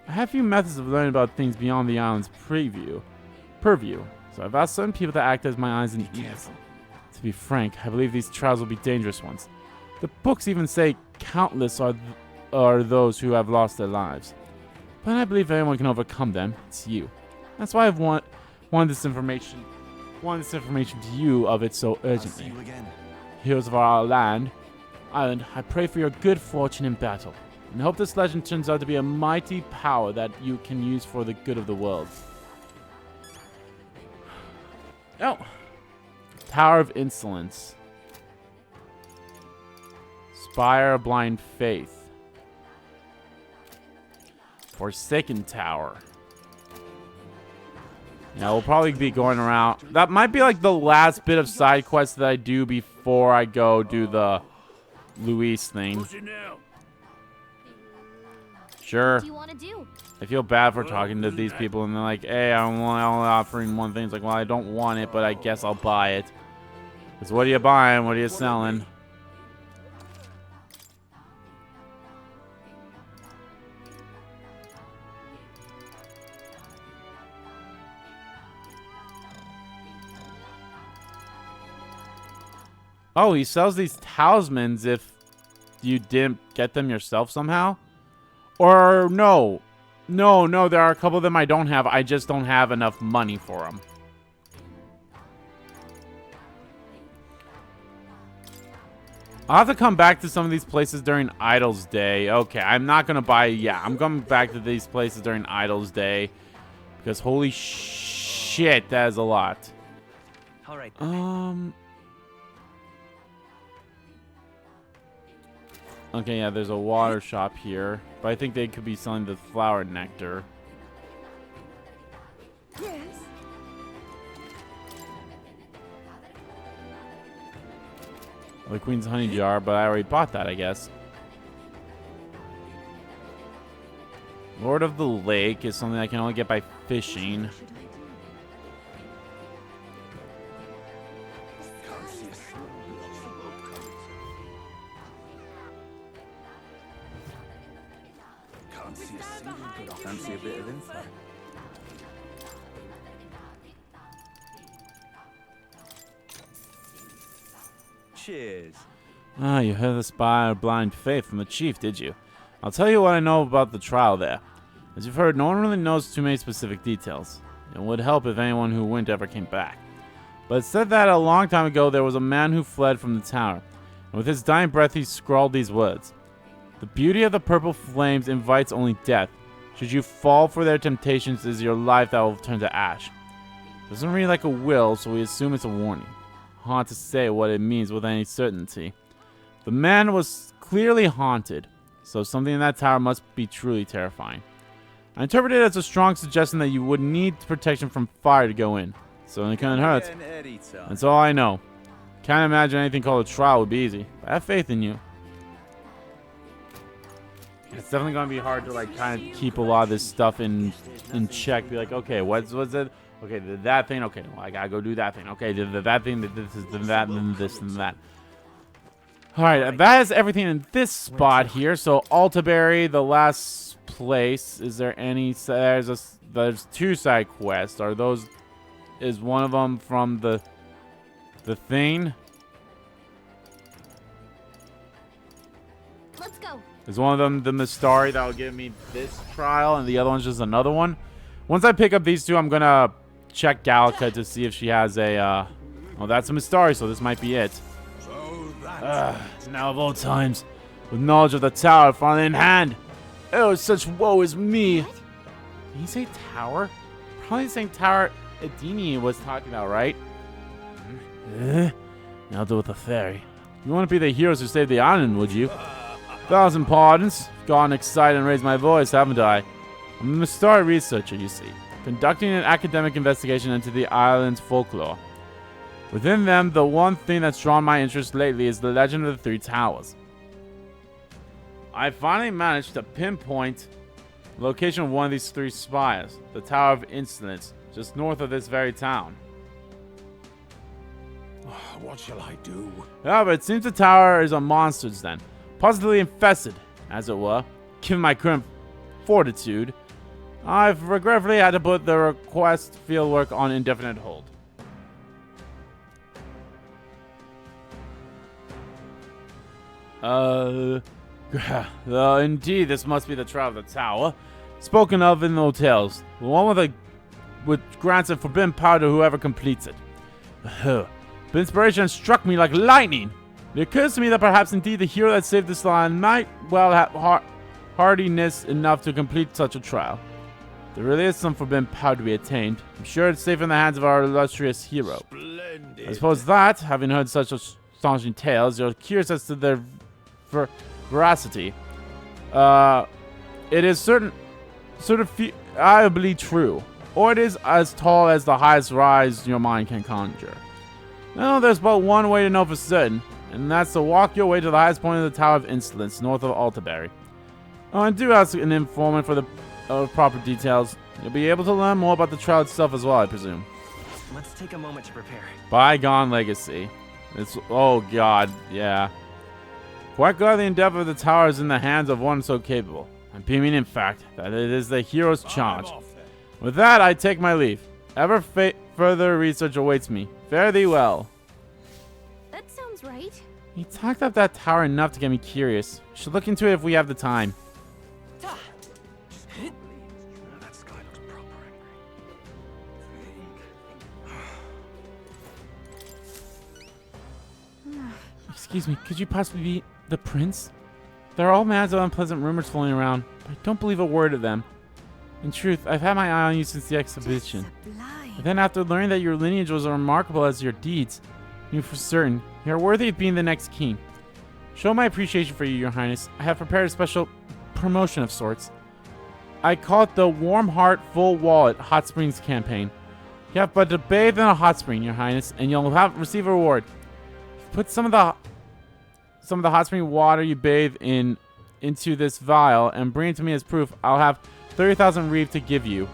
I have a few methods of learning about things beyond the island's purview, so I've asked certain people to act as my eyes and ears. To be frank, I believe these trials will be dangerous ones. The books even say countless are those who have lost their lives. But I believe anyone can overcome them. It's you. That's why I've wanted this information to you of it so urgently. Heroes of our island, I pray for your good fortune in battle, and hope this legend turns out to be a mighty power that you can use for the good of the world. Oh. Tower of Insolence. Spire of Blind Faith. Forsaken Tower. Yeah, we'll probably be going around. That might be like the last bit of side quest that I do before I go do the Luis thing. Sure. What do you want to do? I feel bad for talking to these people and they're like, hey, I'm only offering one thing. It's like, well, I don't want it, but I guess I'll buy it. Because what are you buying? What are you selling? Oh, he sells these talismans if you didn't get them yourself somehow? Or no. No, there are a couple of them I don't have. I just don't have enough money for them. I'll have to come back to some of these places during Idol's Day. Okay, I'm not going to buy... Yeah, I'm coming back to these places during Idol's Day. Because holy shit, that is a lot. All right. Okay, yeah, there's a water shop here. But I think they could be selling the flower nectar. Yes. The Queen's Honey Jar, but I already bought that, I guess. Lord of the Lake is something I can only get by fishing. Fancy a bit of info. Cheers. Ah, you heard the spy of blind faith from the chief, did you? I'll tell you what I know about the trial there. As you've heard, no one really knows too many specific details. It would help if anyone who went ever came back. But it said that a long time ago there was a man who fled from the tower, and with his dying breath he scrawled these words. The beauty of the purple flames invites only death. Should you fall for their temptations, it is your life that will turn to ash. It doesn't read like a will, so we assume it's a warning. Hard to say what it means with any certainty. The man was clearly haunted, so something in that tower must be truly terrifying. I interpret it as a strong suggestion that you would need protection from fire to go in, so it couldn't hurt. That's all I know. Can't imagine anything called a trial would be easy, but I have faith in you. It's definitely going to be hard to like kind of keep a lot of this stuff in check. Be like, okay, what's it? Okay, that thing. Okay, well, I gotta go do that thing. Okay, that thing. This is that, and this and that. All right, that is everything in this spot here. So Altaberry, the last place. Is there any? There's two side quests. Are those? Is one of them from the thing? Let's go. Is one of them the Mystari that will give me this trial, and the other one's just another one? Once I pick up these two, I'm gonna check Gallica to see if she has a, oh, that's a Mystari, so this might be it. Now of all times, with knowledge of the tower finally in hand. Oh, such woe is me. Did he say tower? Probably saying tower Edini was talking about, right? I'll deal with the fairy. You want to be the heroes who saved the island, would you? 1,000 pardons. Gotten excited and raised my voice, haven't I? I'm a Mystari researcher, you see, conducting an academic investigation into the island's folklore. Within them, the one thing that's drawn my interest lately is the legend of the Three Towers. I finally managed to pinpoint the location of one of these three spires, the Tower of Insolence, just north of this very town. What shall I do? Yeah, but it seems the tower is a monster's den, positively infested, as it were. Given my current fortitude, I've regretfully had to put the request fieldwork on indefinite hold. Indeed, this must be the trial of the tower, spoken of in the hotels. The one with grants a forbidden power to whoever completes it. The inspiration struck me like lightning. It occurs to me that perhaps indeed the hero that saved this land might well have hardiness enough to complete such a trial. There really is some forbidden power to be attained. I'm sure it's safe in the hands of our illustrious hero. Splendid. I suppose that, having heard such astonishing tales, you're curious as to their veracity. It is certain, sort of, I believe true. or it is as tall as the highest rise your mind can conjure. No, there's but one way to know for certain, and that's to walk your way to the highest point of the Tower of Insolence, north of Altaberry. Oh, and do ask an informant for the proper details. You'll be able to learn more about the trial itself as well, I presume. Let's take a moment to prepare. Bygone legacy. Oh god, yeah. Quite glad the endeavor of the tower is in the hands of one so capable. I'm beaming, in fact, that it is the hero's charge. With that, I take my leave. Ever further research awaits me. Fare thee well. That sounds right. He talked up that tower enough to get me curious. Should look into it if we have the time. That sky looks proper angry. Excuse me, could you possibly be the prince? There are all manner of unpleasant rumors floating around, but I don't believe a word of them. In truth, I've had my eye on you since the exhibition. But then after learning that your lineage was as remarkable as your deeds, I knew for certain you are worthy of being the next king. Show my appreciation for you, your highness. I have prepared a special promotion of sorts. I call it the Warm Heart Full Wallet Hot Springs campaign. You have but to bathe in a hot spring, your highness, and you'll receive a reward. Put some of the hot spring water you bathe in into this vial and bring it to me as proof. I'll have 30,000 reeve to give you.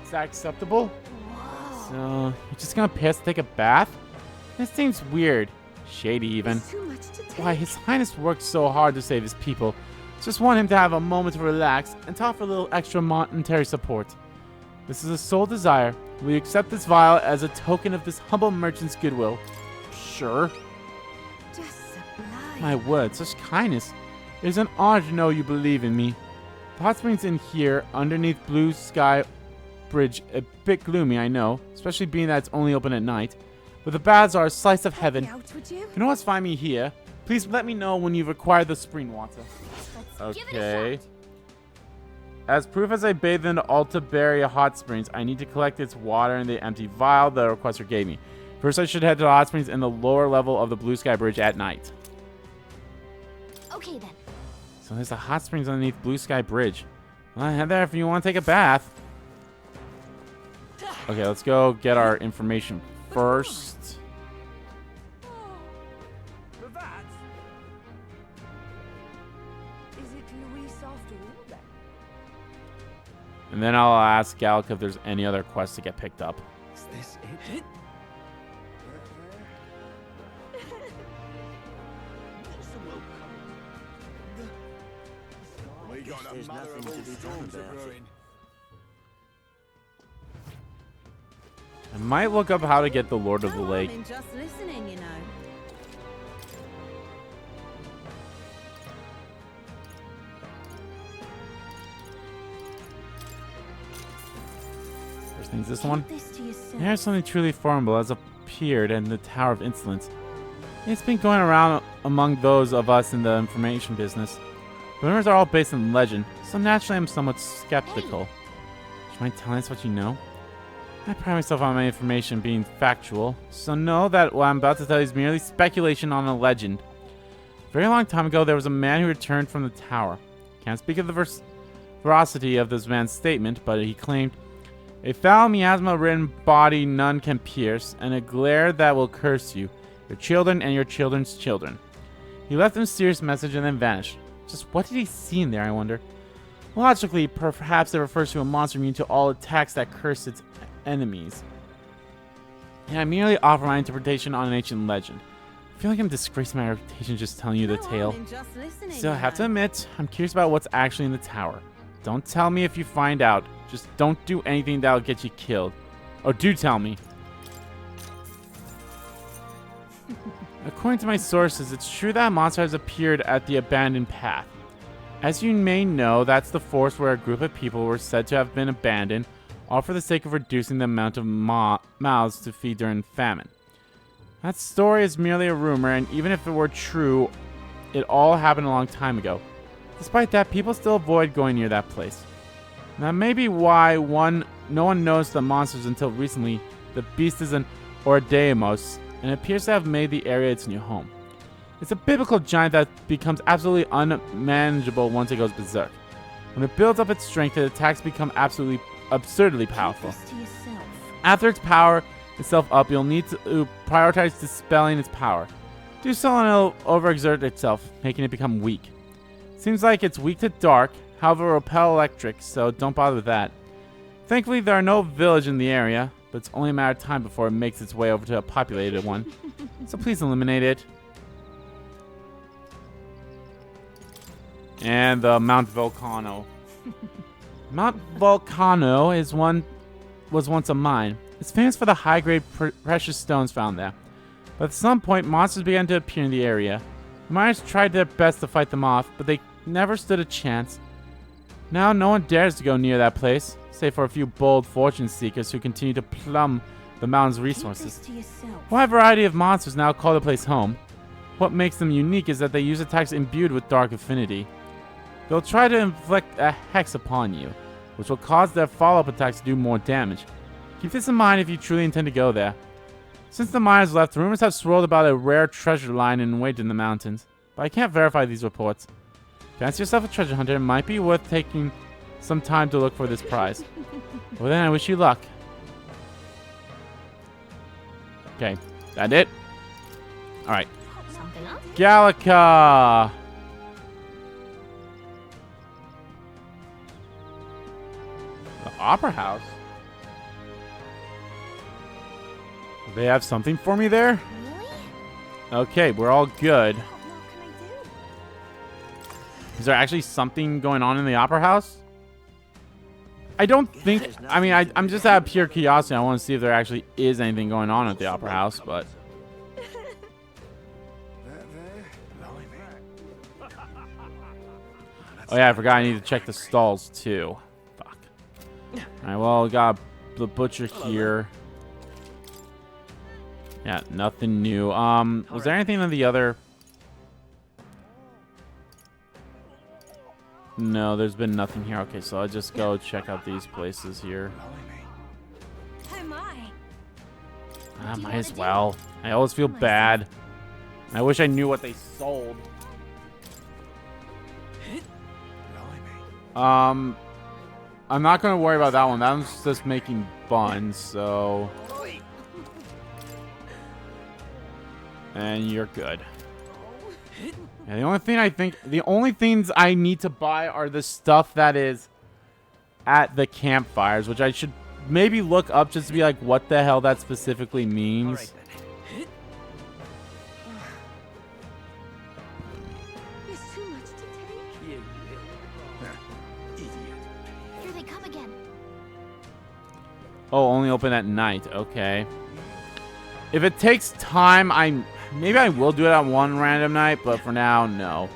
Is that acceptable? Whoa. So you're just gonna pay us to take a bath? This seems weird, shady even. Why, His Highness worked so hard to save his people. Just want him to have a moment to relax and to offer a little extra monetary support. This is a sole desire. Will you accept this vial as a token of this humble merchant's goodwill? Sure. My word, such kindness. It is an honor to know you believe in me. The hot springs in here, underneath Blue Sky Bridge, a bit gloomy, I know, especially being that it's only open at night. But the baths are a slice of heaven. You know what's find me here? Please let me know when you've acquired the spring water. Okay. As proof as I bathe in the Altaberry hot springs, I need to collect its water in the empty vial the requester gave me. First, I should head to the hot springs in the lower level of the Blue Sky Bridge at night. Okay then. So there's the hot springs underneath Blue Sky Bridge. Well, head there if you want to take a bath. Okay, let's go get our information first. And then I'll ask Gallic if there's any other quests to get picked up. Is this it? There's nothing to be done about it. I might look up how to get the Lord of the Lake. I'm just listening, you know. First thing's this one. Here's something truly formidable has appeared in the Tower of Insolence. It's been going around among those of us in the information business. The rumors are all based on legend, so naturally I'm somewhat skeptical. Do you mind telling us what you know? I pride myself on my information being factual, so know that what I'm about to tell you is merely speculation on a legend. A very long time ago, there was a man who returned from the tower. Can't speak of the veracity of this man's statement, but he claimed, "A foul miasma-ridden body none can pierce, and a glare that will curse you, your children and your children's children." He left a mysterious message and then vanished. Just what did he see in there, I wonder? Logically, perhaps it refers to a monster immune to all attacks that curse its enemies. And I merely offer my interpretation on an ancient legend. I feel like I'm disgracing my reputation just telling you the tale. Still, I have to admit, I'm curious about what's actually in the tower. Don't tell me if you find out. Just don't do anything that'll get you killed. Or do tell me. According to my sources, it's true that a monster has appeared at the abandoned path. As you may know, that's the forest where a group of people were said to have been abandoned, all for the sake of reducing the amount of mouths to feed during famine. That story is merely a rumor, and even if it were true, it all happened a long time ago. Despite that, people still avoid going near that place. And that may be why no one noticed the monsters until recently. The beast is an Ordeimos, and appears to have made the area its new home. It's a biblical giant that becomes absolutely unmanageable once it goes berserk. When it builds up its strength, its attacks become absolutely absurdly powerful. Keep this to yourself. After its power itself up, you'll need to prioritize dispelling its power. Do so and it'll overexert itself, making it become weak. Seems like it's weak to dark, however will repel electric, so don't bother with that. Thankfully, there are no village in the area, but it's only a matter of time before it makes its way over to a populated one. So please eliminate it. And the Mount Volcano. Mount Volcano was once a mine. It's famous for the high-grade precious stones found there. But at some point, monsters began to appear in the area. The miners tried their best to fight them off, but they never stood a chance. Now, no one dares to go near that place, save for a few bold fortune seekers who continue to plumb the mountain's resources. Keep this to yourself. A wide variety of monsters now call the place home. What makes them unique is that they use attacks imbued with dark affinity. They'll try to inflict a hex upon you, which will cause their follow-up attacks to do more damage. Keep this in mind if you truly intend to go there. Since the miners left, rumors have swirled about a rare treasure lying in wait in the mountains, but I can't verify these reports. Fancy yourself a treasure hunter, it might be worth taking some time to look for this prize. Well then, I wish you luck. Okay, that it? Alright. Something up? Gallica! The Opera House? Do they have something for me there? Really? Okay, we're all good. What more can I do? Is there actually something going on in the Opera House? I don't think... I mean, I'm just out of pure curiosity. I want to see if there actually is anything going on at the Opera House, but... Oh yeah, I forgot I need to check the stalls too. Fuck. Alright, well, we got the butcher here. Yeah, nothing new. Was there anything in the other... No, there's been nothing here. Okay, so I'll just go check out these places here. Oh my. Might as well. I always feel bad. I wish I knew what they sold. I'm not gonna worry about that one. That one's just making buns, so... And you're good. Yeah, the only things I need to buy are the stuff that is at the campfires, which I should maybe look up just to be like, what the hell that specifically means. There's too much to take. Here they come again. Oh, only open at night. Okay. If it takes time, maybe I will do it on one random night, but for now, no.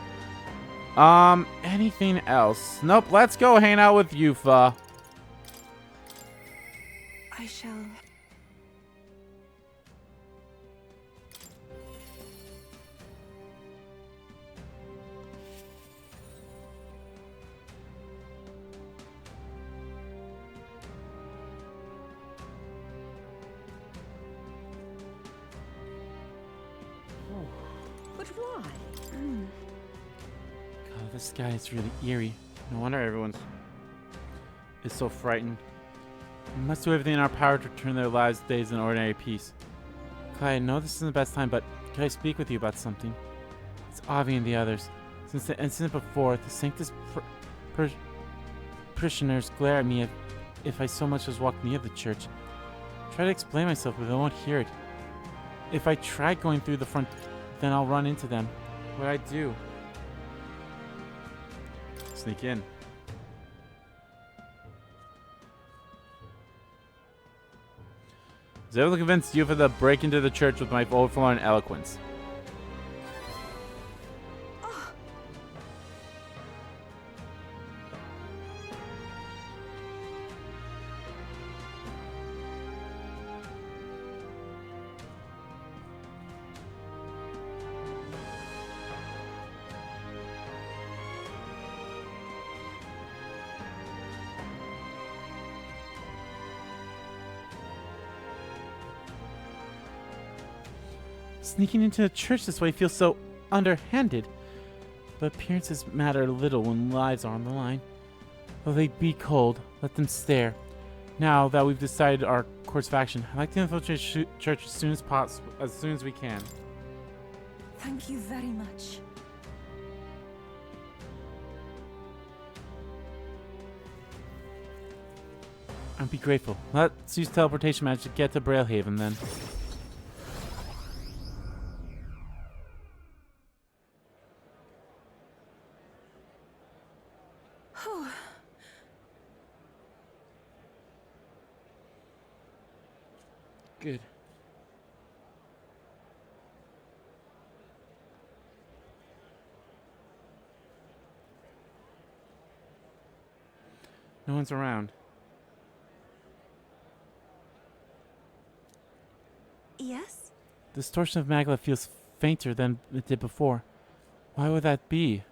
Anything else? Nope, let's go hang out with Yufa. I shall. But why? God, this guy is really eerie. No wonder everyone's is so frightened. We must do everything in our power to turn their lives days in ordinary peace. Clyde, I know this isn't the best time, but can I speak with you about something? It's Avi and the others. Since the incident before, the Sanctus parishioners glare at me if I so much as walk near the church. I try to explain myself, but they won't hear it. If I try going through the front, then I'll run into them. What I do? Sneak in. I was able to convince Yufa to break into the church with my overflowing eloquence. Sneaking into the church this way feels so underhanded. But appearances matter little when lives are on the line. Though they be cold, let them stare. Now that we've decided our course of action, I'd like to infiltrate church as soon as possible, as soon as we can. Thank you very much. I'd be grateful. Let's use teleportation magic to get to Brailhaven then. Good. No one's around. Yes? The distortion of Magla feels fainter than it did before. Why would that be?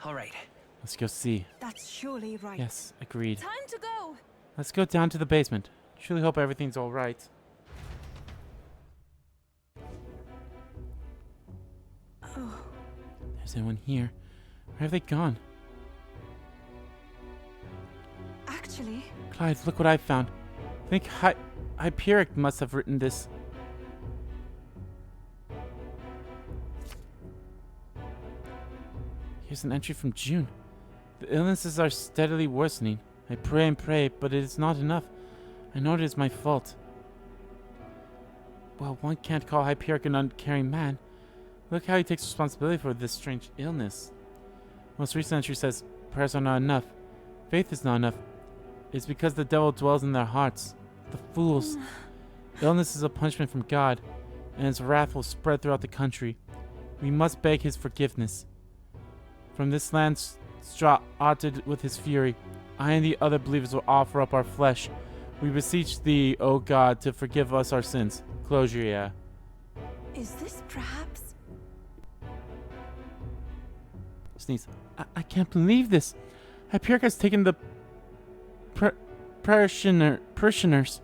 All right. Let's go see. That's surely right. Yes, agreed. Time to go! Let's go down to the basement. Truly hope everything's all right. Oh. There's anyone here. Where have they gone? Actually... Clyde, look what I found. I think Hyperic must have written this. Here's an entry from June. The illnesses are steadily worsening. I pray and pray, but it is not enough. I know it is my fault. Well, one can't call Hyperic an uncaring man. Look how he takes responsibility for this strange illness. Most recent entry says, prayers are not enough. Faith is not enough. It's because the devil dwells in their hearts. The fools. Illness is a punishment from God, and his wrath will spread throughout the country. We must beg his forgiveness. From this land straitened with his fury, I and the other believers will offer up our flesh. We beseech thee, O God, to forgive us our sins. Closure, yeah. Is this perhaps... Sneeze. I can't believe this. Hyperic has taken the parishioners.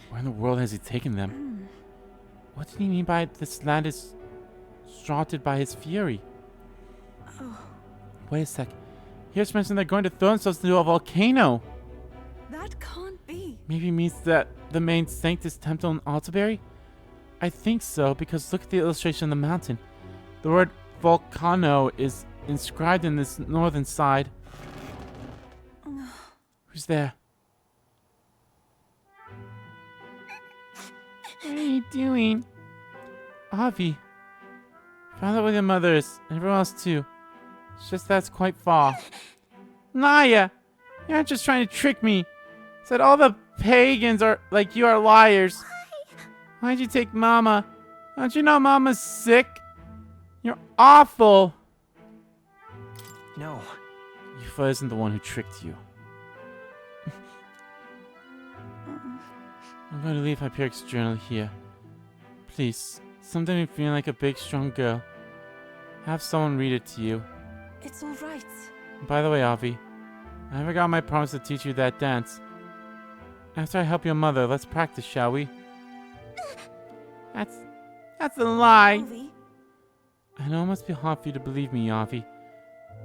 Where in the world has he taken them? What did he mean by this land is straitened by his fury? Oh. Wait a sec. Here's mentioned they're going to throw themselves into a volcano. That can't be. Maybe it means that the main Sanctus Temple in Altaberry? I think so, because look at the illustration on the mountain. The word volcano is inscribed in this northern side. Who's there? What are you doing? Avi. Found out where your mother is, and everyone else too. It's just that's quite far. Naya! You're not just trying to trick me. Said all the pagans are like you are liars. Why'd you take Mama? Don't you know Mama's sick? You're awful. No. Yufa isn't the one who tricked you. I'm going to leave Hyperic's journal here. Please, someday when feeling like a big, strong girl, have someone read it to you. It's all right. And by the way, Avi, I forgot my promise to teach you that dance. After I help your mother, let's practice, shall we? That's a lie. Avi? I know it must be hard for you to believe me, Avi.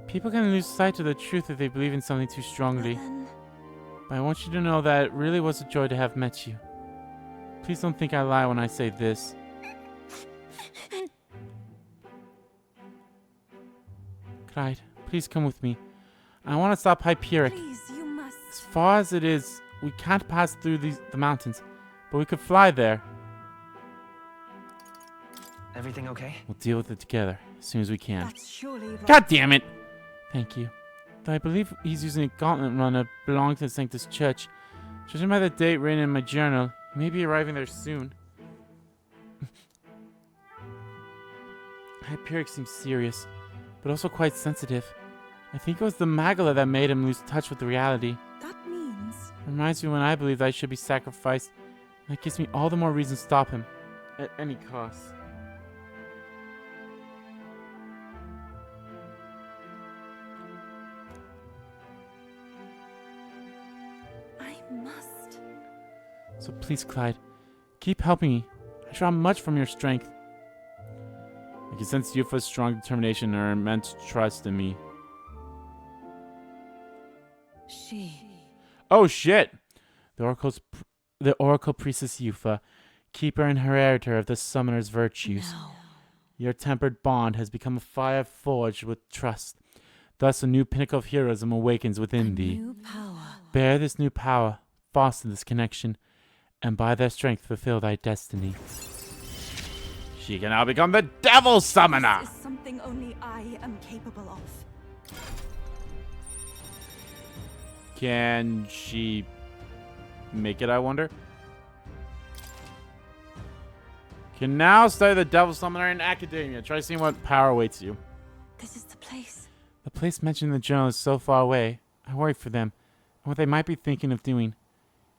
People can lose sight of the truth if they believe in something too strongly. But I want you to know that it really was a joy to have met you. Please don't think I lie when I say this. Clyde, please come with me. I want to stop Hyperic. Please, you must. As far as it is, we can't pass through the mountains, but we could fly there. Everything okay? We'll deal with it together as soon as we can. That's surely right. God damn it! Thank you. Though I believe he's using a gauntlet runner belonging to the Sanctus Church. Judging by the date written in my journal, he may be arriving there soon. Hyperic seems serious, but also quite sensitive. I think it was the Magala that made him lose touch with reality. That means... Reminds me when I believed I should be sacrificed. And that gives me all the more reason to stop him. At any cost. I must. So please, Clyde, keep helping me. I draw much from your strength. I can sense Yufa's strong determination and her immense trust in me. Oh shit! The Oracle Priestess Yufa, keeper and inheritor of the Summoner's virtues. No. Your tempered bond has become a fire forged with trust. Thus a new pinnacle of heroism awakens within thee. New power. Bear this new power, foster this connection, and by their strength fulfill thy destiny. She can now become the Devil Summoner! This is something only I am capable of. Can she make it, I wonder? Can now study the Devil Summoner in Academia. Try seeing what power awaits you. This is the place. The place mentioned in the journal is so far away. I worry for them and what they might be thinking of doing.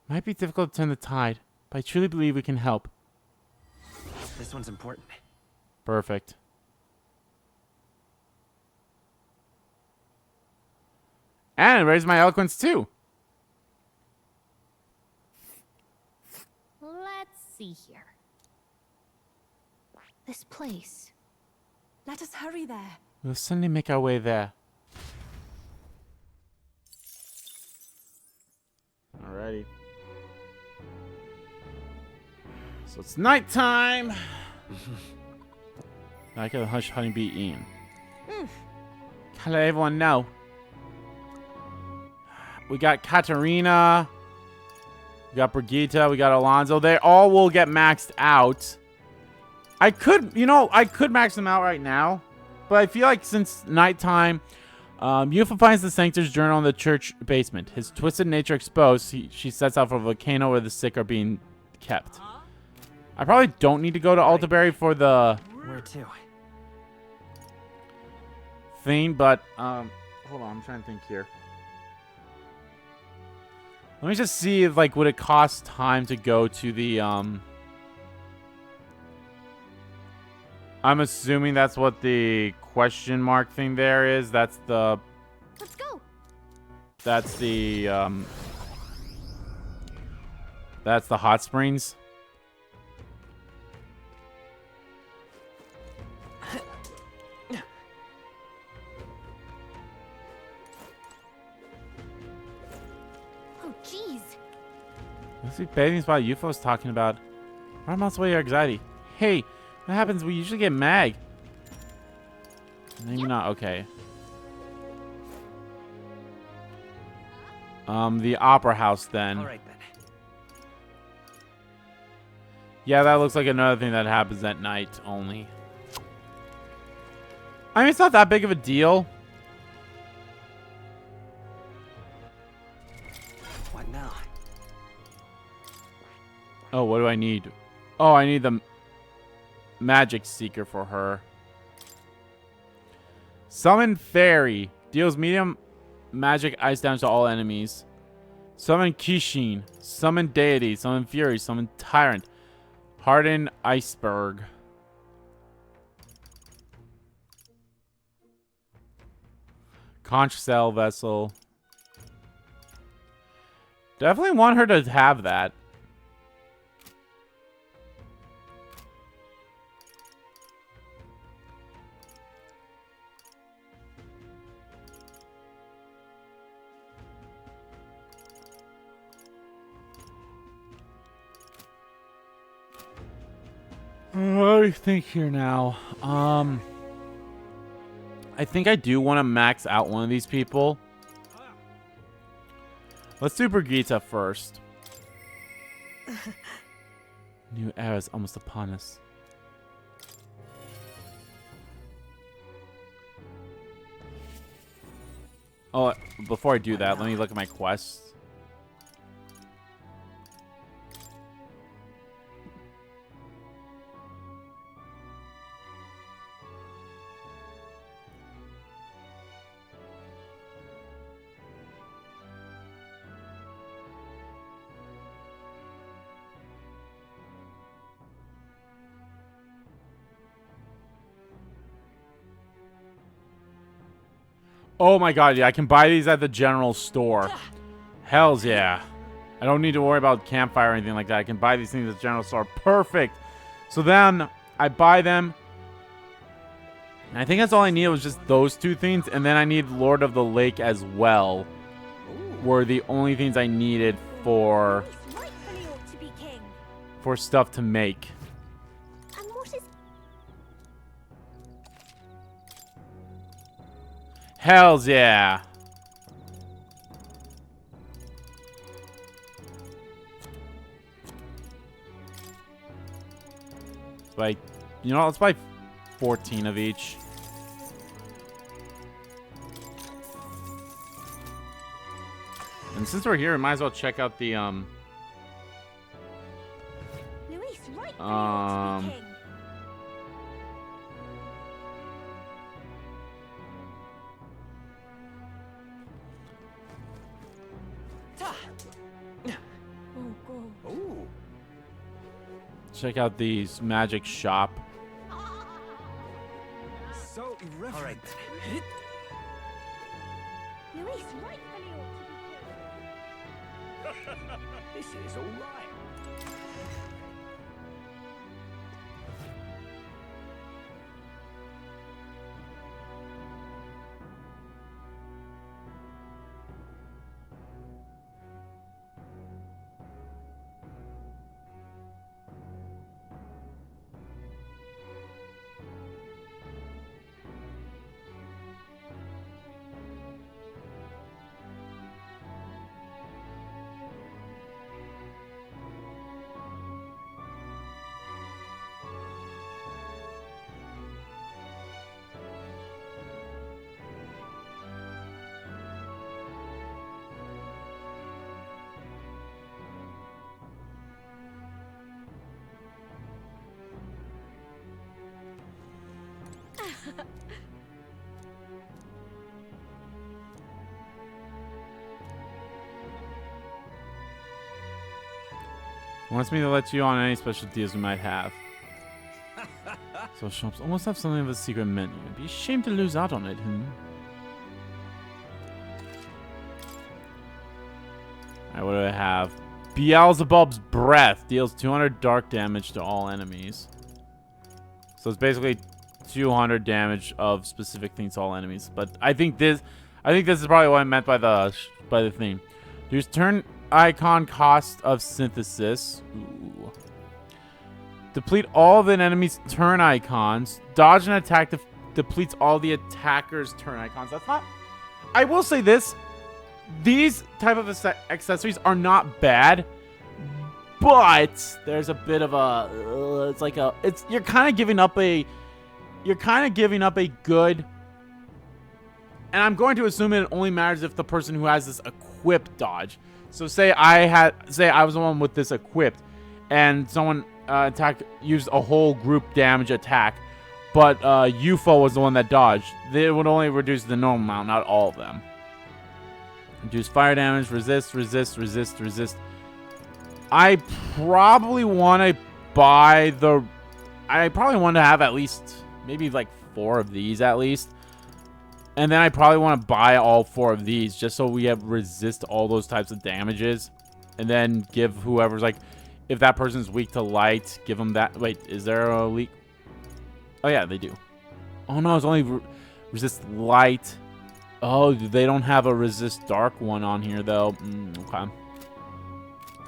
It might be difficult to turn the tide, but I truly believe we can help. This one's important. Perfect. And it raised my eloquence too. Let's see here. This place. Let us hurry there. We'll suddenly make our way there. Alrighty. So it's nighttime. I got a hush honeybee Ian. Can't let everyone know. We got Katarina. We got Brigitte. We got Alonso. They all will get maxed out. I could max them out right now. But I feel like since nighttime, Yufa finds the Sanctor's journal in the church basement. His twisted nature exposed, she sets out for a volcano where the sick are being kept. I probably don't need to go to Altaberry for the... Where to? Thing, but, hold on, I'm trying to think here. Let me just see if, like, would it cost time to go to the, I'm assuming that's what the question mark thing there is. That's the... Let's go. That's the, that's the hot springs. Oh, jeez. What's the bathing spot Yufa was talking about? Why am I away your anxiety? Hey, what happens? We usually get mag. Maybe not. Okay. The opera house then. All right then. Yeah, that looks like another thing that happens at night only. I mean, it's not that big of a deal. What now? Oh, what do I need? Oh, I need the magic seeker for her. Summon Fairy. Deals medium magic ice damage to all enemies. Summon Kishin. Summon Deity. Summon Fury. Summon Tyrant. Harden Iceberg. Conch Cell Vessel. Definitely want her to have that. What do you think here now? I think I do want to max out one of these people. Let's do Brigitte first. New era is almost upon us. Oh, before I do that, let me look at my quests. Oh my god, yeah, I can buy these at the general store. Hells yeah. I don't need to worry about campfire or anything like that. I can buy these things at the general store. Perfect. So then I buy them. And I think that's all I needed was just those two things, and then I need Lord of the Lake as well. Were the only things I needed for stuff to make. And what is... Hells yeah. Like, you know, let's buy 14 of each. And since we're here, we might as well check out the Luis, right for you to be king. Oh. check out the magic shop. So All right. Luis, right for you to be king. this is all right. Wants me to let you on any special deals we might have. So shops almost have something of a secret menu. It'd be a shame to lose out on it, Alright, what do I have? Beelzebub's Breath deals 200 dark damage to all enemies. So it's basically 200 damage of specific things to all enemies. But I think this is probably what I meant by the thing. There's turn icon cost of synthesis. Ooh. Deplete all of an enemy's turn icons. Dodge an attack depletes all the attacker's turn icons. That's not... I will say this. These type of accessories are not bad. But there's a bit of a... it's like a... You're kind of giving up a good... And I'm going to assume it only matters if the person who has this equipped dodge. So say I was the one with this equipped, and someone used a whole group damage attack, but UFO was the one that dodged. It would only reduce the normal amount, not all of them. Reduce fire damage, resist. I probably want to buy the... I probably want to have at least maybe like 4 of these at least. And then I probably want to buy all 4 of these just so we have resist all those types of damages. And then give whoever's like, if that person's weak to light, give them that. Wait, is there a leak? Oh yeah, they do. Oh no, it's only resist light. Oh, they don't have a resist dark one on here though. Okay.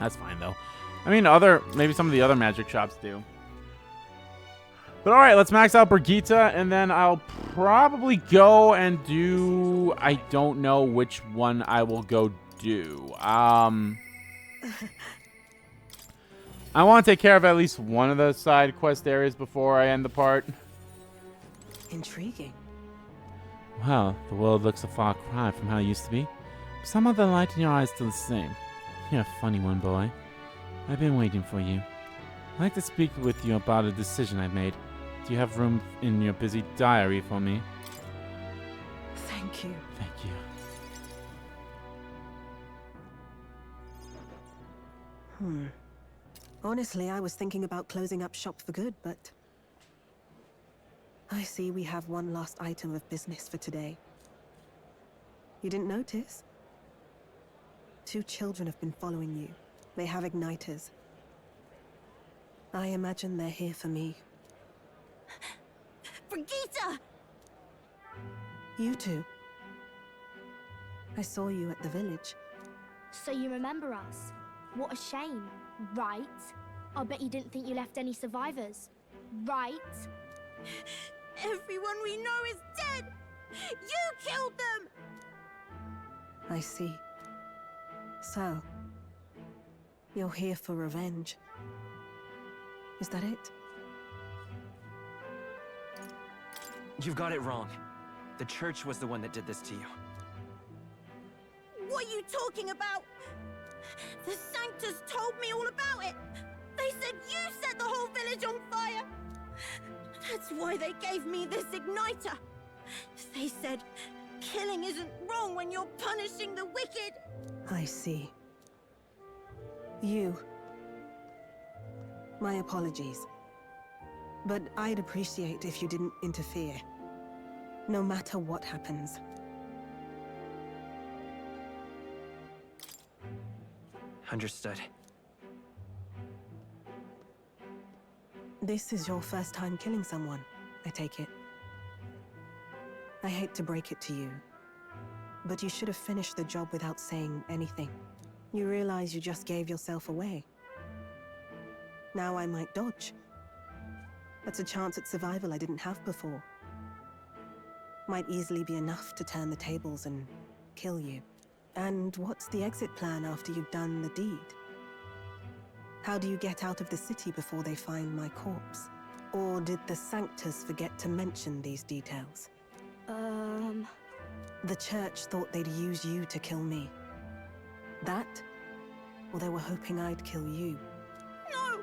That's fine though. I mean, maybe some of the other magic shops do. But alright, let's max out Brigitte, and then I'll probably go and do... I don't know which one I will go do. I want to take care of at least one of the side quest areas before I end the part. Intriguing. Well, the world looks a far cry from how it used to be. Some of the light in your eyes still the same. You're a funny one, boy. I've been waiting for you. I'd like to speak with you about a decision I've made. Do you have room in your busy diary for me? Thank you. Thank you. Honestly, I was thinking about closing up shop for good, but... I see we have one last item of business for today. You didn't notice? 2 children have been following you. They have igniters. I imagine they're here for me. Brigitte! You two. I saw you at the village. So you remember us? What a shame, right? I'll bet you didn't think you left any survivors, right? Everyone we know is dead! You killed them! I see. So, you're here for revenge. Is that it? You've got it wrong. The church was the one that did this to you. What are you talking about? The Sanctus told me all about it. They said you set the whole village on fire. That's why they gave me this igniter. They said killing isn't wrong when you're punishing the wicked. I see. You. My apologies. But I'd appreciate if you didn't interfere. No matter what happens. Understood. This is your first time killing someone, I take it. I hate to break it to you, but you should have finished the job without saying anything. You realize you just gave yourself away. Now I might dodge. That's a chance at survival I didn't have before. Might easily be enough to turn the tables and kill you. And what's the exit plan after you've done the deed? How do you get out of the city before they find my corpse? Or did the Sanctus forget to mention these details? The church thought they'd use you to kill me. That? Or they were hoping I'd kill you? No!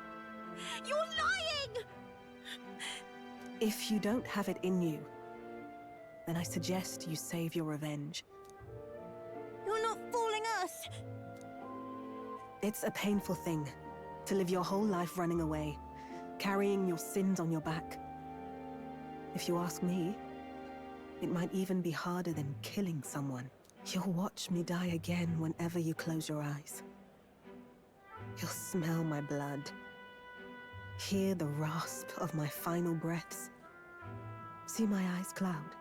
You're lying! If you don't have it in you, then I suggest you save your revenge. You're not fooling us! It's a painful thing, to live your whole life running away, carrying your sins on your back. If you ask me, it might even be harder than killing someone. You'll watch me die again whenever you close your eyes. You'll smell my blood, hear the rasp of my final breaths, see my eyes cloud.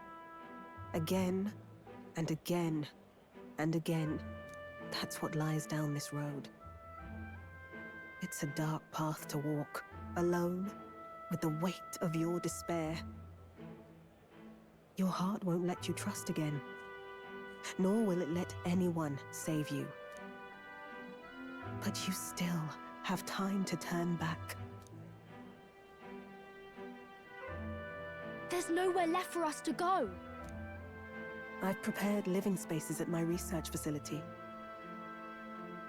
Again, and again, and again. That's what lies down this road. It's a dark path to walk, alone, with the weight of your despair. Your heart won't let you trust again, nor will it let anyone save you. But you still have time to turn back. There's nowhere left for us to go. I've prepared living spaces at my research facility.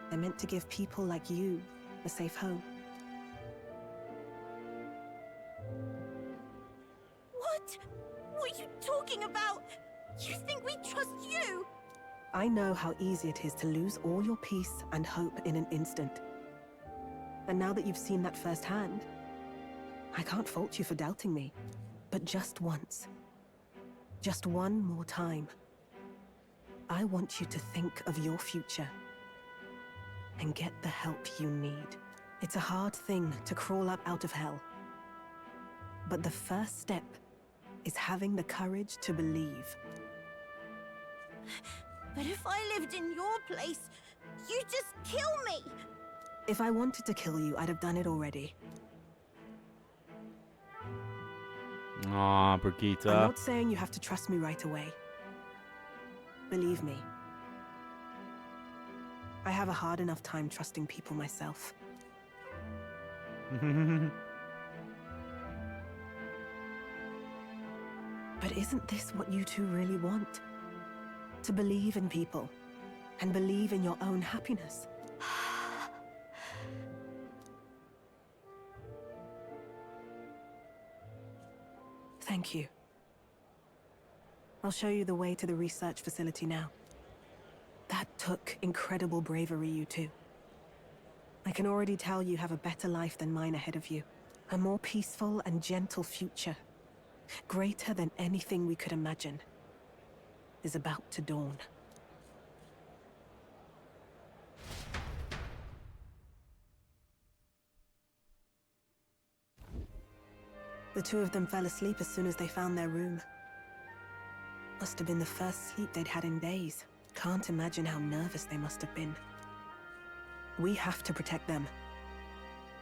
They're meant to give people like you a safe home. What? What are you talking about? You think we trust you? I know how easy it is to lose all your peace and hope in an instant. And now that you've seen that firsthand, I can't fault you for doubting me. But just once, just one more time, I want you to think of your future and get the help you need. It's a hard thing to crawl up out of hell. But the first step is having the courage to believe. But if I lived in your place, you'd just kill me! If I wanted to kill you, I'd have done it already. Aw, Brigitte. I'm not saying you have to trust me right away. Believe me. I have a hard enough time trusting people myself. But isn't this what you two really want? To believe in people, and believe in your own happiness. Thank you. I'll show you the way to the research facility now. That took incredible bravery, you two. I can already tell you have a better life than mine ahead of you. A more peaceful and gentle future, greater than anything we could imagine, is about to dawn. The two of them fell asleep as soon as they found their room. Must have been the first sleep they'd had in days. Can't imagine how nervous they must have been. We have to protect them.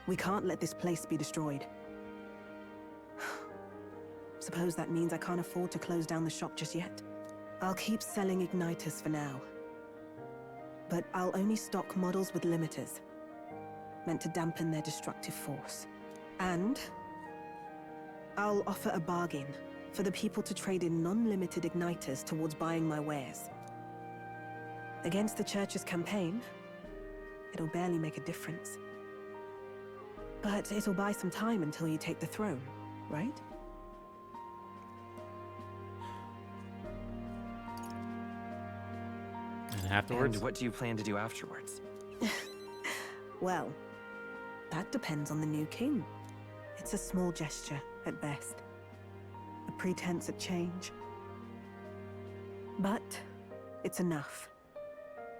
We can't let this place be destroyed. Suppose that means I can't afford to close down the shop just yet. I'll keep selling igniters for now. But I'll only stock models with limiters, meant to dampen their destructive force. And I'll offer a bargain for the people to trade in non-limited igniters towards buying my wares. Against the Church's campaign, it'll barely make a difference. But it'll buy some time until you take the throne, right? And afterwards? And what do you plan to do afterwards? Well, that depends on the new king. It's a small gesture, at best. A pretense at change. But it's enough.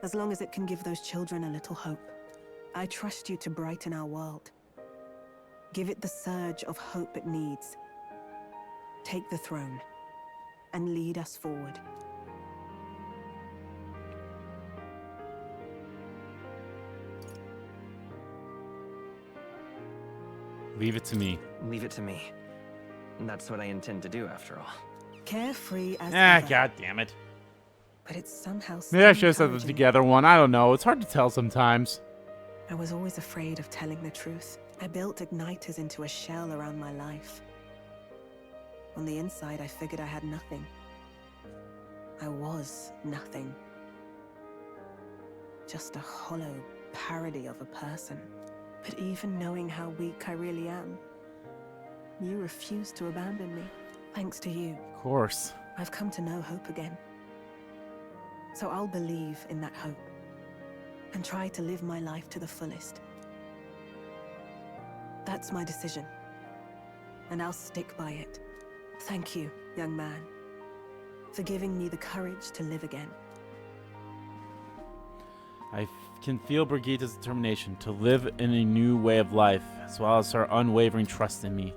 As long as it can give those children a little hope. I trust you to brighten our world. Give it the surge of hope it needs. Take the throne, and lead us forward. Leave it to me. Leave it to me. And that's what I intend to do, after all. Carefree as ever. God damn it. But it's somehow Maybe I should have said the encouraging. together one. I don't know. It's hard to tell sometimes. I was always afraid of telling the truth. I built igniters into a shell around my life. On the inside, I figured I had nothing. I was nothing. Just a hollow parody of a person. But even knowing how weak I really am, you refused to abandon me. Thanks to you, Of course. I've come to know hope again. So I'll believe in that hope and try to live my life to the fullest. That's my decision, and I'll stick by it. Thank you, young man, for giving me the courage to live again. I can feel Brigitte's determination to live in a new way of life, as well as her unwavering trust in me.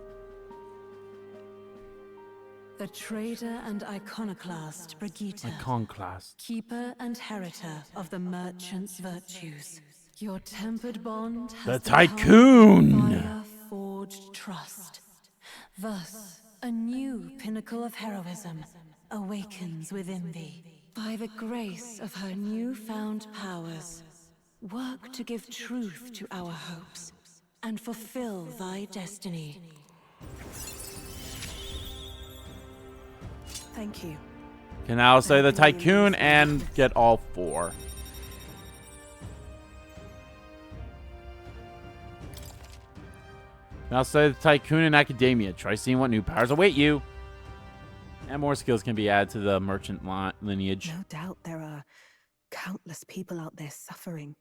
The traitor and iconoclast Brigitte. Iconoclast. Keeper and heritor of the merchant's virtues. Your tempered bond The has Tycoon! fire-forged trust. Thus, a new pinnacle of heroism awakens within thee. By the grace of her newfound powers, work to give truth to our hopes and fulfill thy destiny. Thank you. Can now say the Tycoon and get all 4. Now say the Tycoon in Academia. Try seeing what new powers await you. And more skills can be added to the merchant lineage. No doubt there are countless people out there suffering,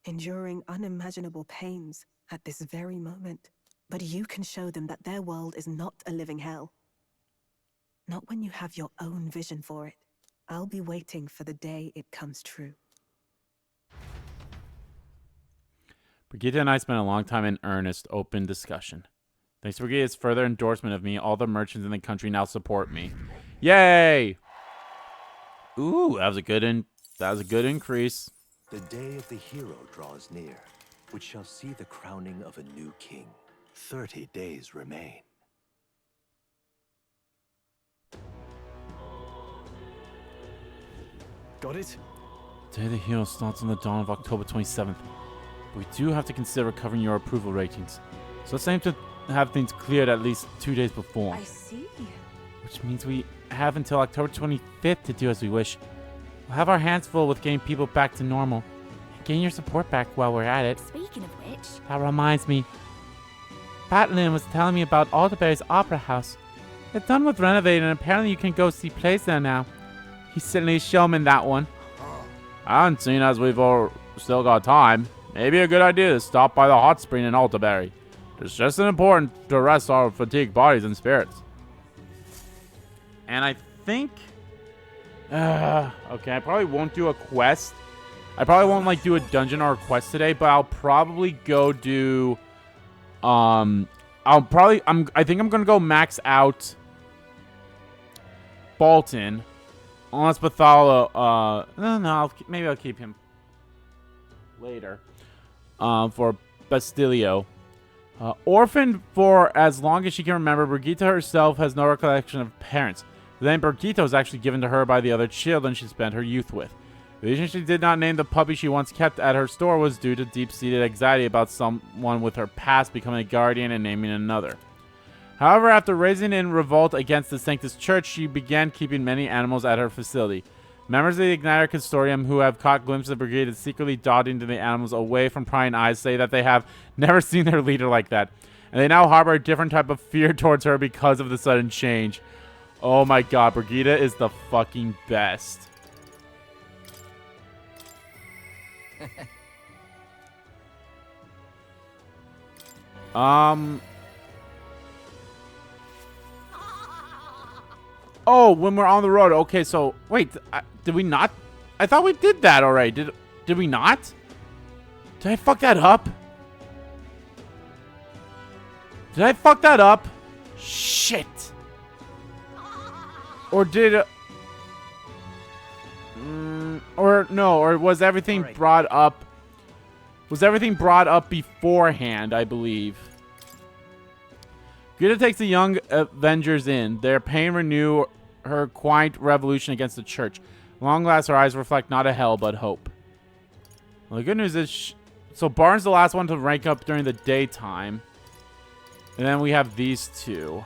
enduring unimaginable pains at this very moment. But you can show them that their world is not a living hell. Not when you have your own vision for it. I'll be waiting for the day it comes true. Brigitte and I spent a long time in earnest, open discussion. Thanks to Brigitte's further endorsement of me, all the merchants in the country now support me. Yay! Ooh, that was a good increase. The day of the hero draws near, which shall see the crowning of a new king. 30 days remain. Got it? Day of the Hero starts on the dawn of October 27th. But we do have to consider recovering your approval ratings. So let's aim to have things cleared at least 2 days before. I see. Which means we have until October 25th to do as we wish. We'll have our hands full with getting people back to normal. And getting your support back while we're at it. Speaking of which... That reminds me. Batlin was telling me about Alderberry's Opera House. They're done with renovating and apparently you can go see plays there now. He's certainly a showman, that one. And seeing as we've all still got time, maybe a good idea to stop by the hot spring in Alderberry. It's just as important to rest our fatigued bodies and spirits. And I think... okay, I probably won't do a quest. I probably won't do a dungeon or a quest today, but I'll probably go do... I think I'm gonna go max out Bolton. Unless Bartholo, no, maybe I'll keep him later. For Bastilio. Orphaned for as long as she can remember, Brigitte herself has no recollection of parents. The name Brigitte was actually given to her by the other children she spent her youth with. The reason she did not name the puppy she once kept at her store was due to deep-seated anxiety about someone with her past becoming a guardian and naming another. However, after raising in revolt against the Sanctus Church, she began keeping many animals at her facility. Members of the Igniter Consortium who have caught glimpses of Brigitte secretly dotting to the animals away from prying eyes say that they have never seen their leader like that, and they now harbor a different type of fear towards her because of the sudden change. Oh my god, Brigitte is the fucking best. Oh, when we're on the road. Okay, so wait, did we not? I thought we did that already. Did we not? Did I fuck that up? Did I fuck that up? Shit. Or did or no, or was everything brought up? Was everything brought up beforehand, I believe. Greta takes the young Avengers in. Their pain renew her quiet revolution against the church. Long last, her eyes reflect not a hell, but hope. Well, the good news is... so Barnes the last one to rank up during the daytime. And then we have these two.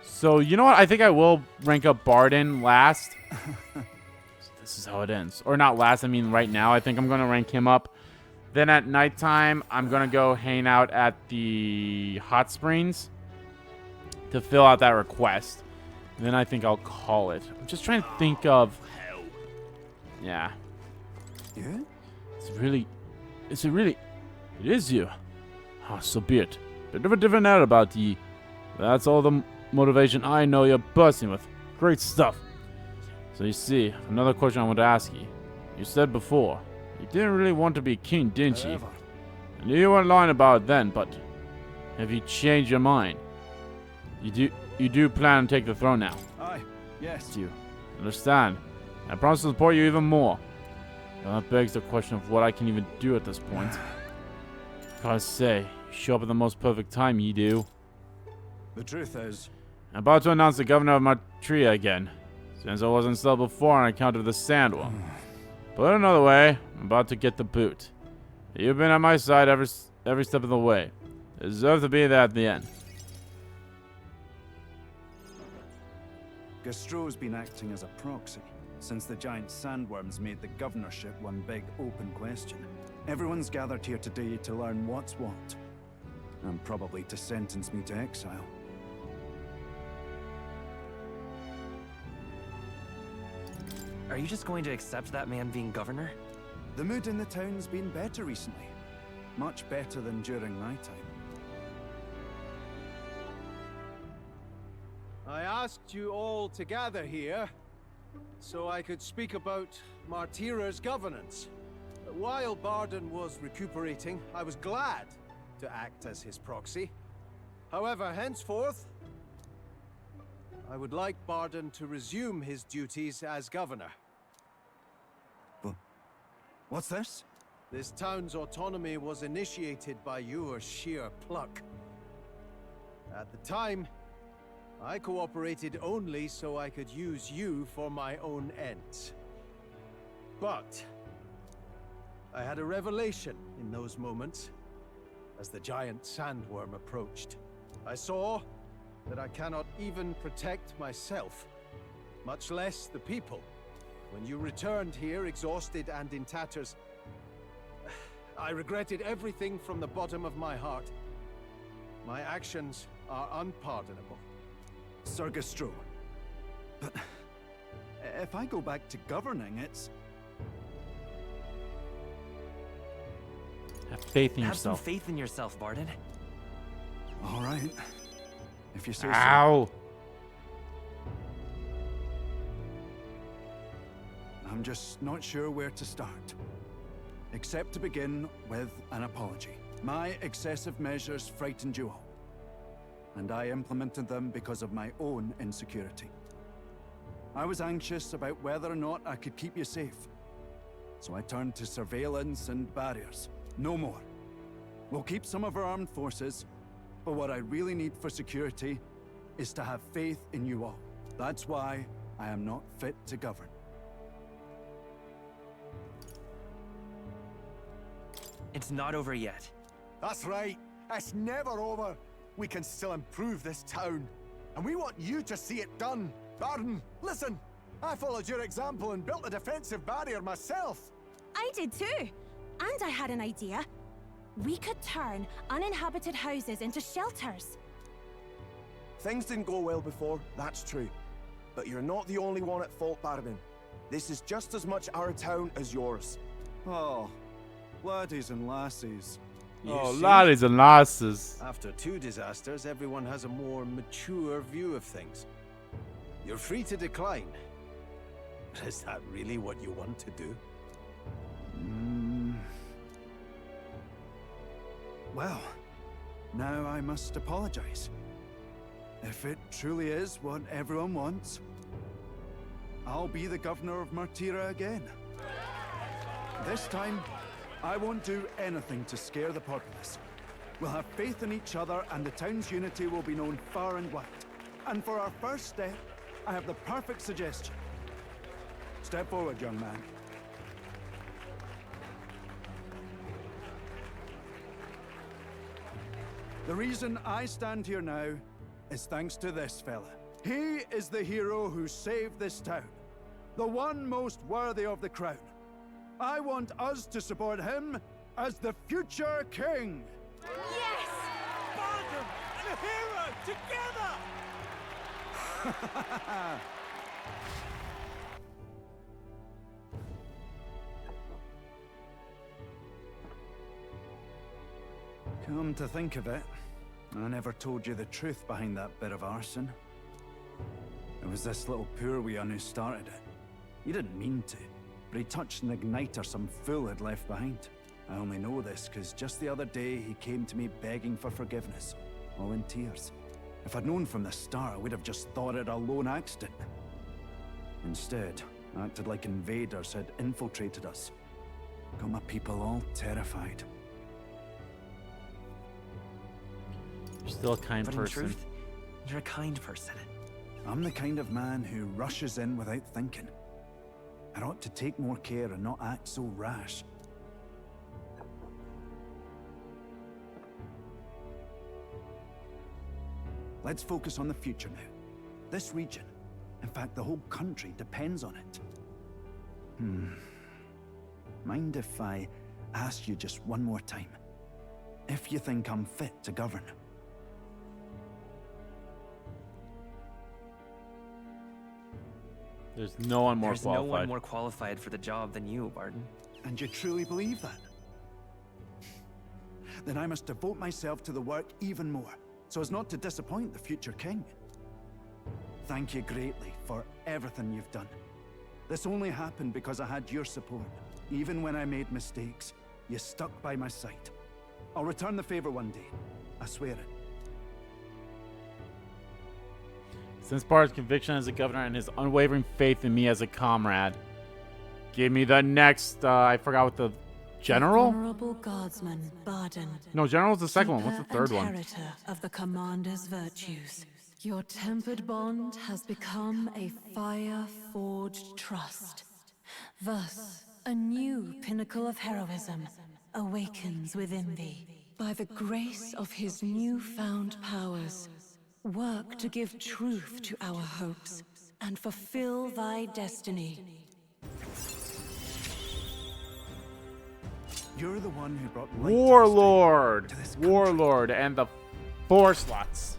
So, you know what? I think I will rank up Barden last. This is how it ends. Or not last, I mean right now. I think I'm going to rank him up. Then at nighttime, I'm going to go hang out at the hot springs to fill out that request. And then I think I'll call it. I'm just trying to think of... yeah. Yeah? It is you. Ah, so be it. Bit of a different air about ye. That's all the motivation I know you're bursting with. Great stuff. So you see, another question I want to ask you. You said before, you didn't really want to be king, didn't you? I knew you weren't lying about it then, but have you changed your mind? You do plan to take the throne now? Aye, yes. Do you understand? I promise to support you even more. Now that begs the question of what I can even do at this point. Gotta say, you show up at the most perfect time, you do. The truth is... I'm about to announce the governor of Matria again, since I wasn't still before on account of the sandworm. Put it another way, I'm about to get the boot. You've been at my side every step of the way. You deserve to be there at the end. Gastro's been acting as a proxy since the giant sandworms made the governorship one big open question. Everyone's gathered here today to learn what's what, and probably to sentence me to exile. Are you just going to accept that man being governor? The mood in the town's been better recently. Much better than during my time. I asked you all to gather here so I could speak about Martira's governance. While Barden was recuperating, I was glad to act as his proxy. However, henceforth, I would like Barden to resume his duties as governor. What's this? This town's autonomy was initiated by your sheer pluck. At the time, I cooperated only so I could use you for my own ends. But I had a revelation in those moments as the giant sandworm approached. I saw that I cannot even protect myself, much less the people. When you returned here exhausted and in tatters, I regretted everything from the bottom of my heart. My actions are unpardonable. Sir Gastro, but if I go back to governing, it's... Have faith in Have yourself. some faith in yourself, Barden. All right. If you say so. Ow! I'm just not sure where to start. Except to begin with an apology. My excessive measures frightened you all. and I implemented them because of my own insecurity. I was anxious about whether or not I could keep you safe. So I turned to surveillance and barriers. No more. We'll keep some of our armed forces, but what I really need for security is to have faith in you all. That's why I am not fit to govern. It's not over yet. That's right. It's never over. We can still improve this town. And we want you to see it done. Barden, listen. I followed your example and built a defensive barrier myself. I did too. And I had an idea. We could turn uninhabited houses into shelters. Things didn't go well before, that's true. But you're not the only one at fault, Barden. This is just as much our town as yours. Oh, laddies and lassies. Oh, laddies and lasses. After 2 disasters, everyone has a more mature view of things. You're free to decline. But is that really what you want to do? Well, now I must apologize. If it truly is what everyone wants, I'll be the governor of Martira again. This time, I won't do anything to scare the populace. We'll have faith in each other and the town's unity will be known far and wide. And for our first step, I have the perfect suggestion. Step forward, young man. The reason I stand here now is thanks to this fella. He is the hero who saved this town. The one most worthy of the crown. I want us to support him as the future king. Yes! Barden and a hero together! Come to think of it, I never told you the truth behind that bit of arson. It was this little poor wee who started it. He didn't mean to, but he touched an igniter some fool had left behind. I only know this because just the other day he came to me begging for forgiveness, all in tears. If I'd known from the start, I would have just thought it a lone accident. Instead, I acted like invaders had infiltrated us. Got my people all terrified. You're still a kind But person. in truth, you're a kind person. I'm the kind of man who rushes in without thinking. I ought to take more care and not act so rash. Let's focus on the future now. This region, in fact the whole country, depends on it. Mind if I ask you just one more time? If you think I'm fit to govern? There's no one more There's qualified. no one more qualified for the job than you, Barden. And you truly believe that? Then I must devote myself to the work even more, so as not to disappoint the future king. Thank you greatly for everything you've done. This only happened because I had your support. Even when I made mistakes, you stuck by my side. I'll return the favor one day. I swear it. Since Bard's conviction as a governor and his unwavering faith in me as a comrade, give me the next, I forgot what the general? Honorable guardsman, Barden. No, general's the second one. What's the third one? Inheritor of the commander's virtues. Your tempered bond has become a fire-forged trust. Thus, a new pinnacle of heroism awakens within thee. By the grace of his newfound powers, work to give truth to our hopes and fulfill thy destiny. You're the one who brought light Warlord! Warlord and the 4 slots.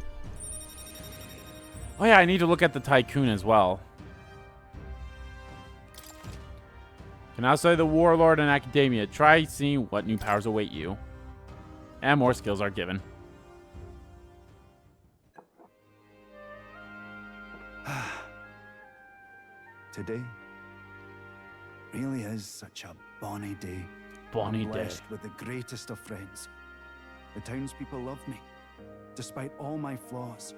Oh yeah, I need to look at the Tycoon as well. Can now study the Warlord in Academia. Try seeing what new powers await you. And more skills are given. Today really is such a bonny day. Bonny I'm day. blessed with the greatest of friends. The townspeople love me. despite all my flaws.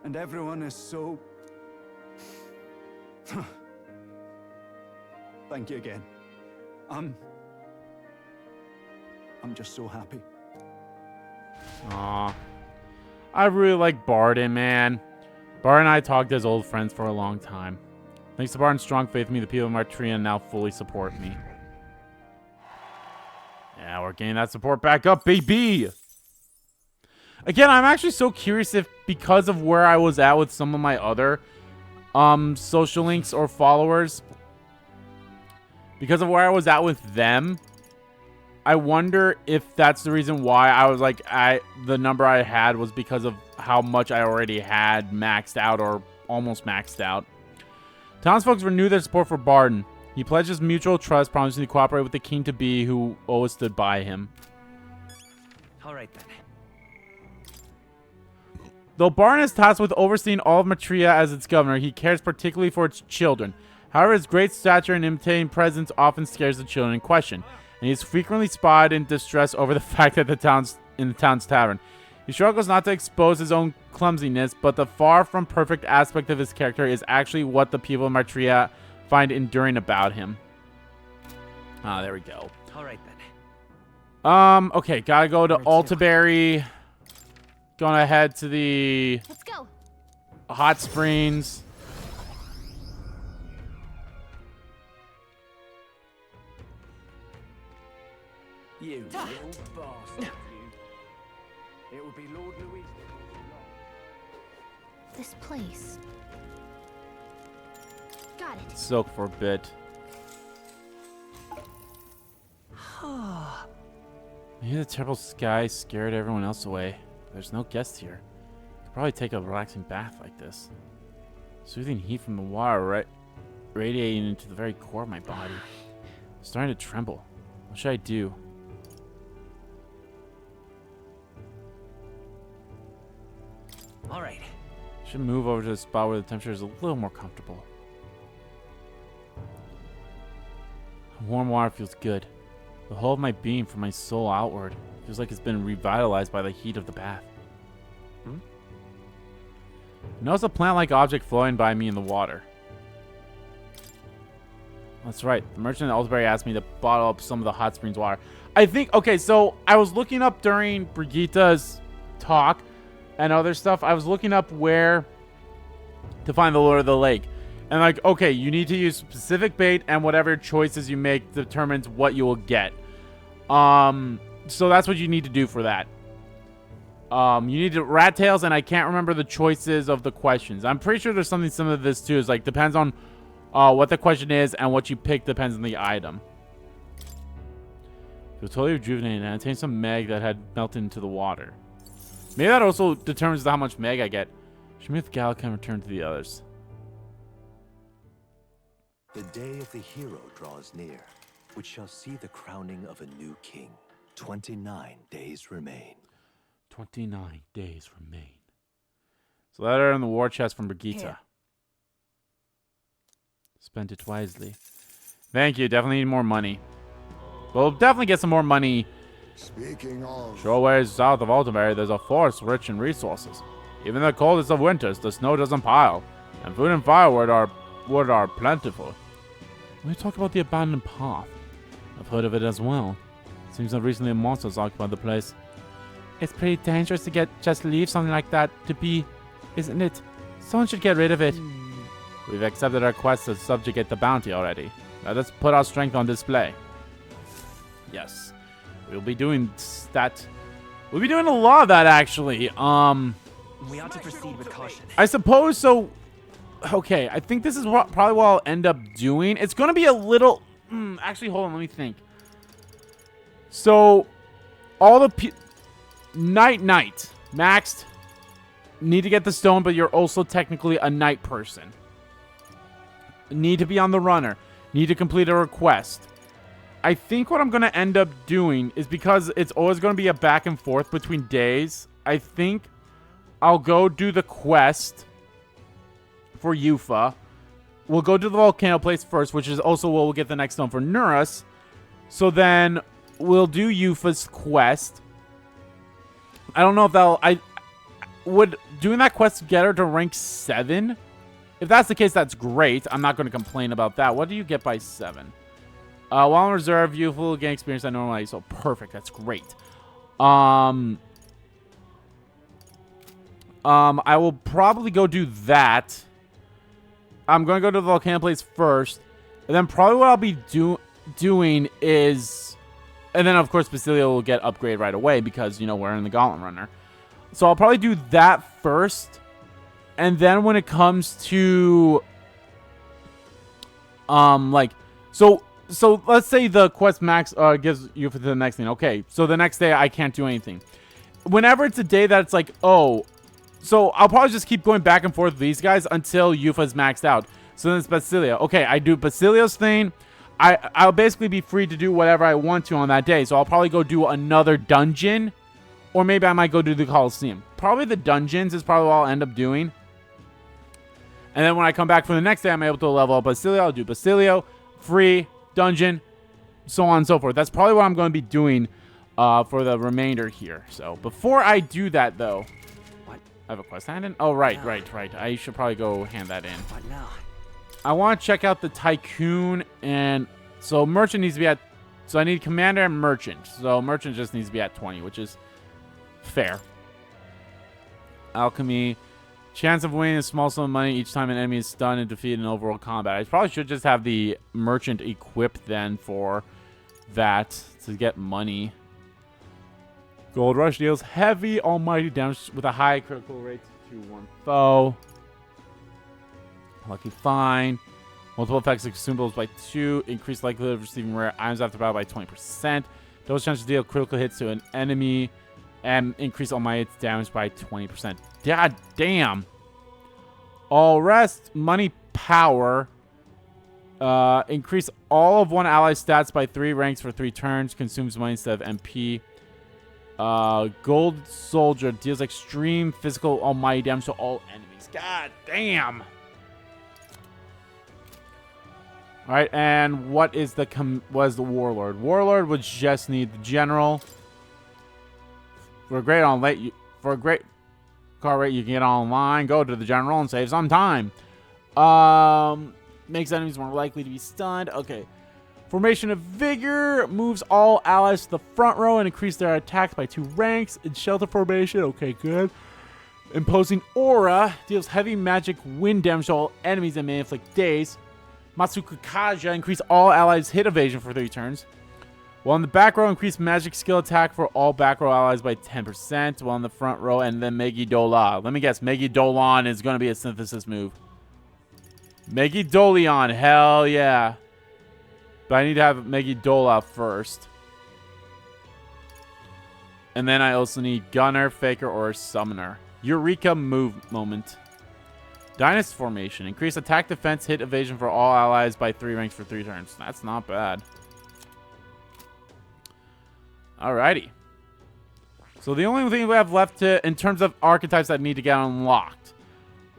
And everyone is so... Thank you again. I'm just so happy. Aw. I really like Barden, man. Barden and I talked as old friends for a long time. Thanks to Barden's strong faith in me, the people of Martria now fully support me. Yeah, we're getting that support back up, baby! Again, I'm actually so curious if, because of where I was at with some of my other social links or followers, because of where I was at with them, I wonder if that's the reason why I was like, the number I had was because of how much I already had maxed out or almost maxed out. Townsfolk renewed their support for Barden. He pledges mutual trust, promising to cooperate with the king-to-be who always stood by him. All right, then. Though Barden is tasked with overseeing all of Matria as its governor, he cares particularly for its children. However, his great stature and imitating presence often scares the children in question, and he is frequently spied in distress over the fact that the town's tavern. He struggles not to expose his own clumsiness, but the far from perfect aspect of his character is actually what the people of Matria find enduring about him. Ah, there we go. All right, then. Okay, gotta go to Altaberry. Going ahead to the... Let's go. Hot Springs. You little bastard, you. It would be Lord Louis. This place. Got it. Soak for a bit. Maybe the terrible sky scared everyone else away. There's no guests here. Could probably take a relaxing bath like this. Soothing heat from the water radiating into the very core of my body. I'm starting to tremble. What should I do? All right. I should move over to the spot where the temperature is a little more comfortable. Warm water feels good. The whole of my being, from my soul outward, feels like it's been revitalized by the heat of the bath. I notice a plant-like object floating by me in the water. That's right. The merchant at Altaberry asked me to bottle up some of the hot springs water. I think... Okay, so I was looking up during Brigitta's talk and other stuff. I was looking up where to find the Lord of the Lake. And like, okay, you need to use specific bait, and whatever choices you make determines what you will get. So that's what you need to do for that. You need to rat tails, and I can't remember the choices of the questions. I'm pretty sure there's something similar to this too. It's like depends on what the question is, and what you pick depends on the item. Feel totally rejuvenated, and I obtained some meg that had melted into the water. Maybe that also determines how much meg I get. Schmith Gal can return to the others. The day of the hero draws near, which shall see the crowning of a new king. 29 days remain. 29 days remain. So letter in the war chest from Brigitte. Here. Spent it wisely. Thank you. Definitely need more money. We'll definitely get some more money. Speaking of... Short ways south of Altaberry, there's a forest rich in resources. Even in the coldest of winters, the snow doesn't pile, and food and firewood are plentiful. We talk about the abandoned path. I've heard of it as well. Seems that recently a monster has occupied the place. It's pretty dangerous to just leave something like that to be, isn't it? Someone should get rid of it. We've accepted our quest to subjugate the bounty already. Let us put our strength on display. Yes. We'll be doing that. We'll be doing a lot of that, actually. We ought to proceed with caution. I suppose so. Okay, I think this is probably what I'll end up doing. It's going to be a little... actually, hold on. Let me think. So, all the... Knight, maxed. Need to get the stone, but you're also technically a knight person. Need to be on the runner. Need to complete a request. I think what I'm going to end up doing is, because it's always going to be a back and forth between days, I think I'll go do the quest for Yufa. We'll go to the volcano place first, which is also where we'll get the next stone for Nurus. So then we'll do Yufa's quest. I don't know if that'll... I would doing that quest get her to rank 7? If that's the case, that's great. I'm not going to complain about that. What do you get by 7? While on reserve, you will gain experience at normal. So perfect. That's great. I will probably go do that. I'm going to go to the volcano place first. And then probably what I'll be doing is... And then, of course, Basilio will get upgraded right away because, you know, we're in the Gauntlet Runner. So I'll probably do that first. And then when it comes to... So let's say the quest max gives you for the next thing. Okay, so the next day I can't do anything. Whenever it's a day that it's like, oh... So I'll probably just keep going back and forth with these guys until Yufa's maxed out. So then it's Basilio. Okay, I do Basilio's thing. I'll basically be free to do whatever I want to on that day. So I'll probably go do another dungeon. Or maybe I might go do the Coliseum. Probably the dungeons is probably what I'll end up doing. And then when I come back for the next day, I'm able to level up Basilio. I'll do Basilio, free, dungeon, so on and so forth. That's probably what I'm going to be doing for the remainder here. So before I do that, though... I have a quest hand in? Oh, right. I should probably go hand that in. What now? I want to check out the Tycoon, and so Merchant needs to be at... So I need Commander and Merchant. So Merchant just needs to be at 20, which is fair. Alchemy. Chance of winning a small sum of money each time an enemy is stunned and defeated in overall combat. I probably should just have the Merchant equipped then for that to get money. Gold Rush deals heavy almighty damage with a high critical rate to one foe. Lucky Find. Multiple effects of consumables by 2. Increased likelihood of receiving rare items after battle by 20%. Double chance to deal critical hits to an enemy. And increase almighty damage by 20%. God damn. All rest. Money power. Increase all of one ally's stats by 3 ranks for 3 turns. Consumes money instead of MP. Gold Soldier deals extreme physical almighty damage to all enemies. God damn. Alright, and what is the Warlord? Warlord would just need the General. For a great car rate you can get online, go to the General and save some time. Makes enemies more likely to be stunned. Okay. Formation of Vigor moves all allies to the front row and increase their attacks by 2 ranks. In Shelter Formation, okay, good. Imposing Aura deals heavy magic wind damage to all enemies and may inflict daze. Matsuka Kaja increase all allies' hit evasion for 3 turns. While in the back row, increase magic skill attack for all back row allies by 10%. While in the front row, and then Megidola. Let me guess, Megidolon is going to be a synthesis move. Megidoleon, hell yeah. But I need to have Megidola first. And then I also need Gunner, Faker, or Summoner. Eureka move moment. Dynast Formation. Increase attack, defense, hit, evasion for all allies by 3 ranks for 3 turns. That's not bad. Alrighty. So the only thing we have left in terms of archetypes that need to get unlocked.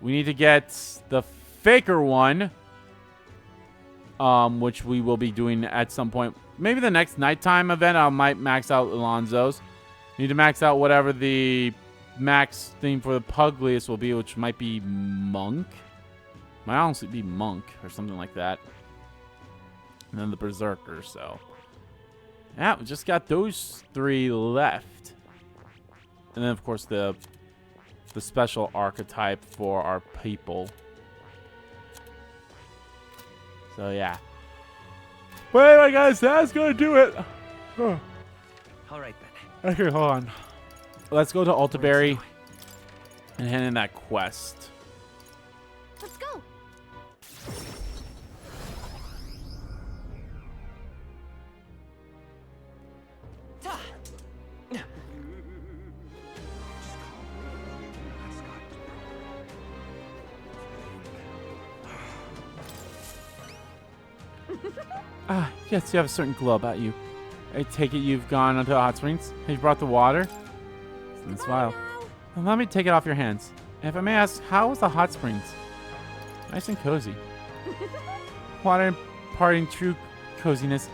We need to get the Faker one. Which we will be doing at some point. Maybe the next nighttime event, I might max out Alonzo's. Need to max out whatever the max thing for the Pugliest will be, which might be Monk. Might honestly be Monk or something like that. And then the Berserker, so. Yeah, we just got those 3 left. And then, of course, the special archetype for our people. So, yeah. But anyway, guys, that's going to do it. All right, then. Okay, hold on. Let's go to Altaberry and hand in that quest. Let's go. Yes, you have a certain glow about you. I take it you've gone onto the hot springs. Have you brought the water? And smile. Well, let me take it off your hands. And if I may ask, how was the hot springs? Nice and cozy. Water imparting true coziness.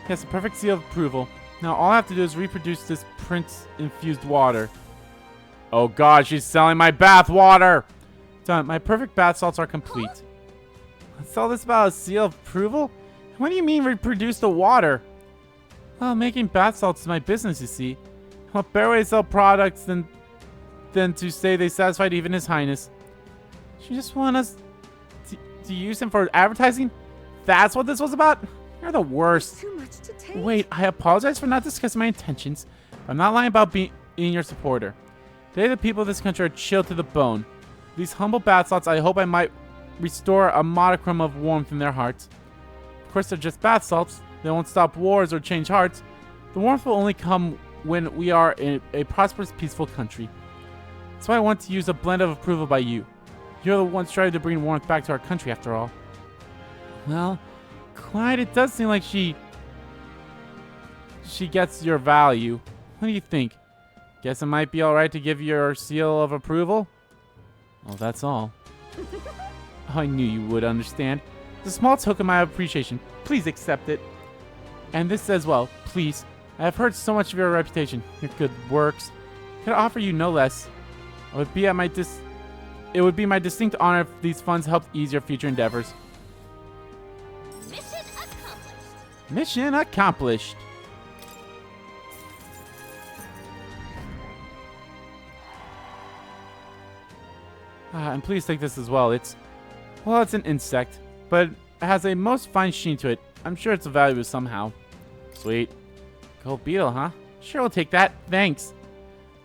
Yes, the perfect seal of approval. Now all I have to do is reproduce this prince-infused water. Oh god, she's selling my bath water! Done. My perfect bath salts are complete. Let's all this about a seal of approval? What do you mean reproduce the water? Well, making bath salts is my business, you see. What better way to sell products than to say they satisfied even His Highness? She just want us to use him for advertising? That's what this was about? You're the worst. Too much to take. Wait, I apologize for not discussing my intentions, but I'm not lying about being your supporter. Today, the people of this country are chilled to the bone. These humble bath salts, I hope I might restore a modicum of warmth in their hearts. Of course, they're just bath salts. They won't stop wars or change hearts. The warmth will only come when we are in a prosperous, peaceful country. That's why I want to use a blend of approval by you. You're the one striving to bring warmth back to our country, after all. Well, Clyde, it does seem like she gets your value. What do you think? Guess it might be alright to give your seal of approval? Well, that's all. I knew you would understand. It's a small token of my appreciation. Please accept it. And this as well, please. I have heard so much of your reputation, your good works. I could offer you no less. It would be my distinct honor if these funds helped ease your future endeavors. Mission accomplished. Mission accomplished. And please take this as well. It's an insect, but it has a most fine sheen to it. I'm sure it's valuable somehow. Sweet. Gold beetle, huh? Sure, we'll take that. Thanks.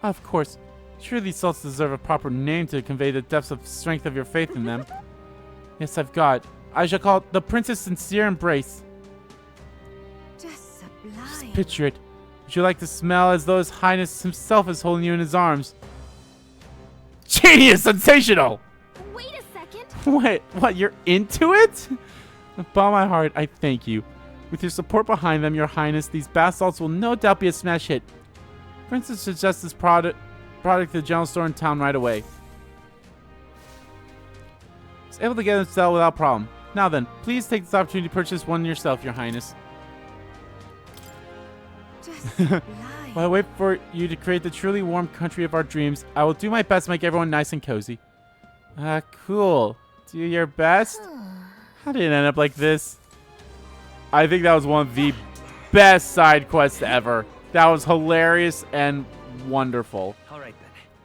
Of course. Sure, these salts deserve a proper name to convey the depths of strength of your faith in them. Yes, I've got. I shall call it the Prince's Sincere Embrace. Just sublime. Just picture it. Would you like to smell as though His Highness himself is holding you in his arms? Genius! Sensational! Wait a second. Wait, what? You're into it? With all my heart, I thank you. With your support behind them, Your Highness, these bath salts will no doubt be a smash hit. Princess suggests this product to the general store in town right away. Was able to get them to sell without problem. Now then, please take this opportunity to purchase one yourself, Your Highness. While I wait for you to create the truly warm country of our dreams, I will do my best to make everyone nice and cozy. Cool. Do your best? How did it end up like this? I think that was one of the best side quests ever. That was hilarious and wonderful. All right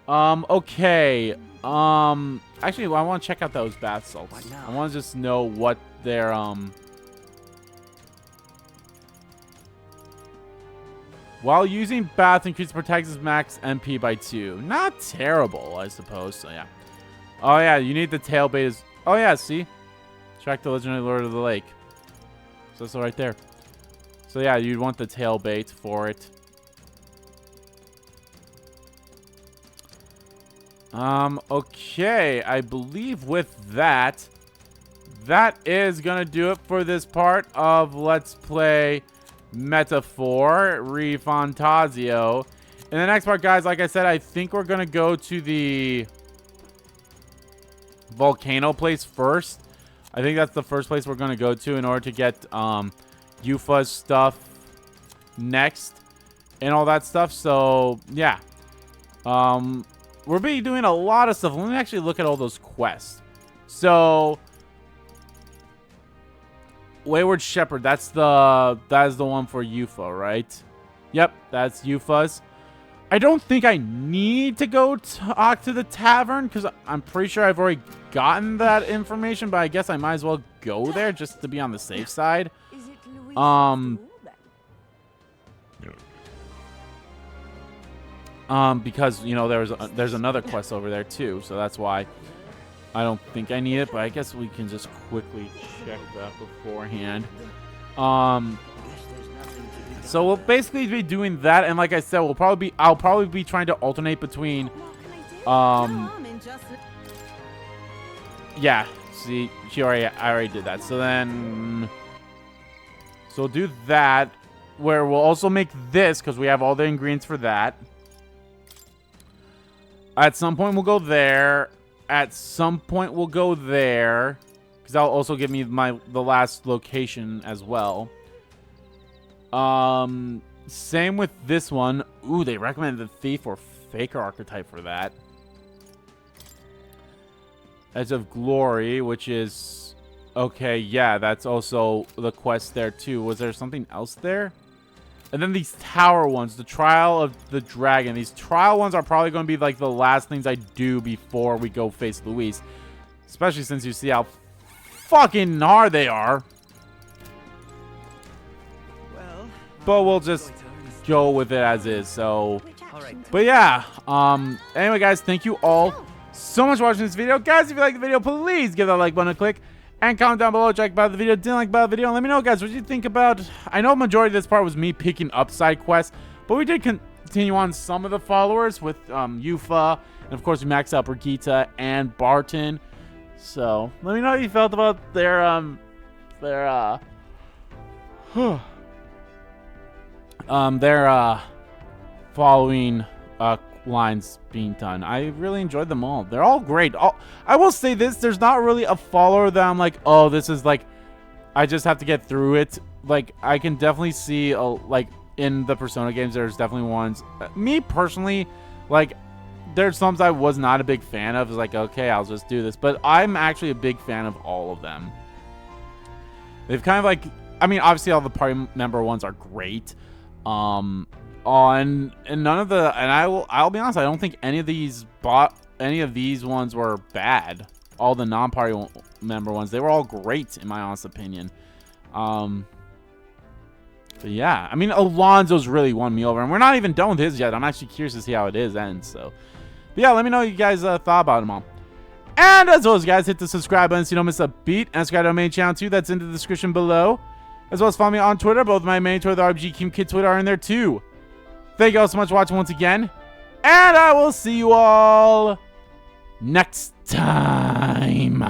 then. Okay. Actually, I want to check out those bath salts. What now? I want to just know what their, While using bath, increase protects max MP by 2. Not terrible, I suppose. So, yeah. Oh, yeah, you need the tail bait. Oh, yeah, see? Track the legendary Lord of the Lake. So, it's right there. So, yeah, you'd want the tail bait for it. Okay. I believe with that, that is going to do it for this part of Let's Play Metaphor ReFantazio. In the next part, guys, like I said, I think we're gonna go to the volcano place first. I think that's the first place we're gonna go to in order to get Yufa's stuff next and all that stuff. So yeah, we'll be doing a lot of stuff. Let me actually look at all those quests. So Wayward Shepherd, that is the one for Yufa, right? Yep, that's Yufa's. I don't think I need to go talk to the tavern because I'm pretty sure I've already gotten that information, but I guess I might as well go there just to be on the safe side. Because you know there's another quest over there too, so that's why I don't think I need it, but I guess we can just quickly check that beforehand. So we'll basically be doing that, and like I said, I'll probably be trying to alternate between, yeah. See, I already did that. So then, so we'll do that, where we'll also make this because we have all the ingredients for that. At some point, we'll go there. At some point, we'll go there. Because that'll also give me the last location as well. Same with this one. Ooh, they recommended the thief for Faker archetype for that. Edge of Glory, which is... Okay, yeah, that's also the quest there too. Was there something else there? And then these tower ones, the Trial of the Dragon. These trial ones are probably going to be like the last things I do before we go face Luis. Especially since you see how fucking hard they are. Well, but we'll just go with it as is. So, but yeah. Anyway, guys, thank you all so much for watching this video. Guys, if you like the video, please give that like button a click. And comment down below, check about the video, didn't like about the video, and let me know, guys, what you think about... I know majority of this part was me picking up side quests, but we did continue on some of the followers with Yufa, and of course we maxed out Brigitte and Barton. So, let me know how you felt about their following lines being done. I really enjoyed them all. They're all great. I will say this, there's not really a follower that I'm like, oh, this is like, I just have to get through it. Like, I can definitely see, like, in the Persona games, there's definitely ones. Me, personally, like, there's some I was not a big fan of. It's like, okay, I'll just do this. But I'm actually a big fan of all of them. They've kind of like, I mean, obviously all the party member ones are great. And none of the, and I'll be honest, I don't think any of these ones were bad. All the non-party member ones, they were all great in my honest opinion. But yeah, I mean, Alonzo's really won me over, and we're not even done with his yet. I'm actually curious to see how it ends. So, but yeah, let me know what you guys thought about them all. And as always, guys, hit the subscribe button so you don't miss a beat, and subscribe to our main channel too. That's in the description below. As well as follow me on Twitter. Both my main Twitter, the RBG King Kid Twitter, are in there too. Thank you all so much for watching once again. And I will see you all next time.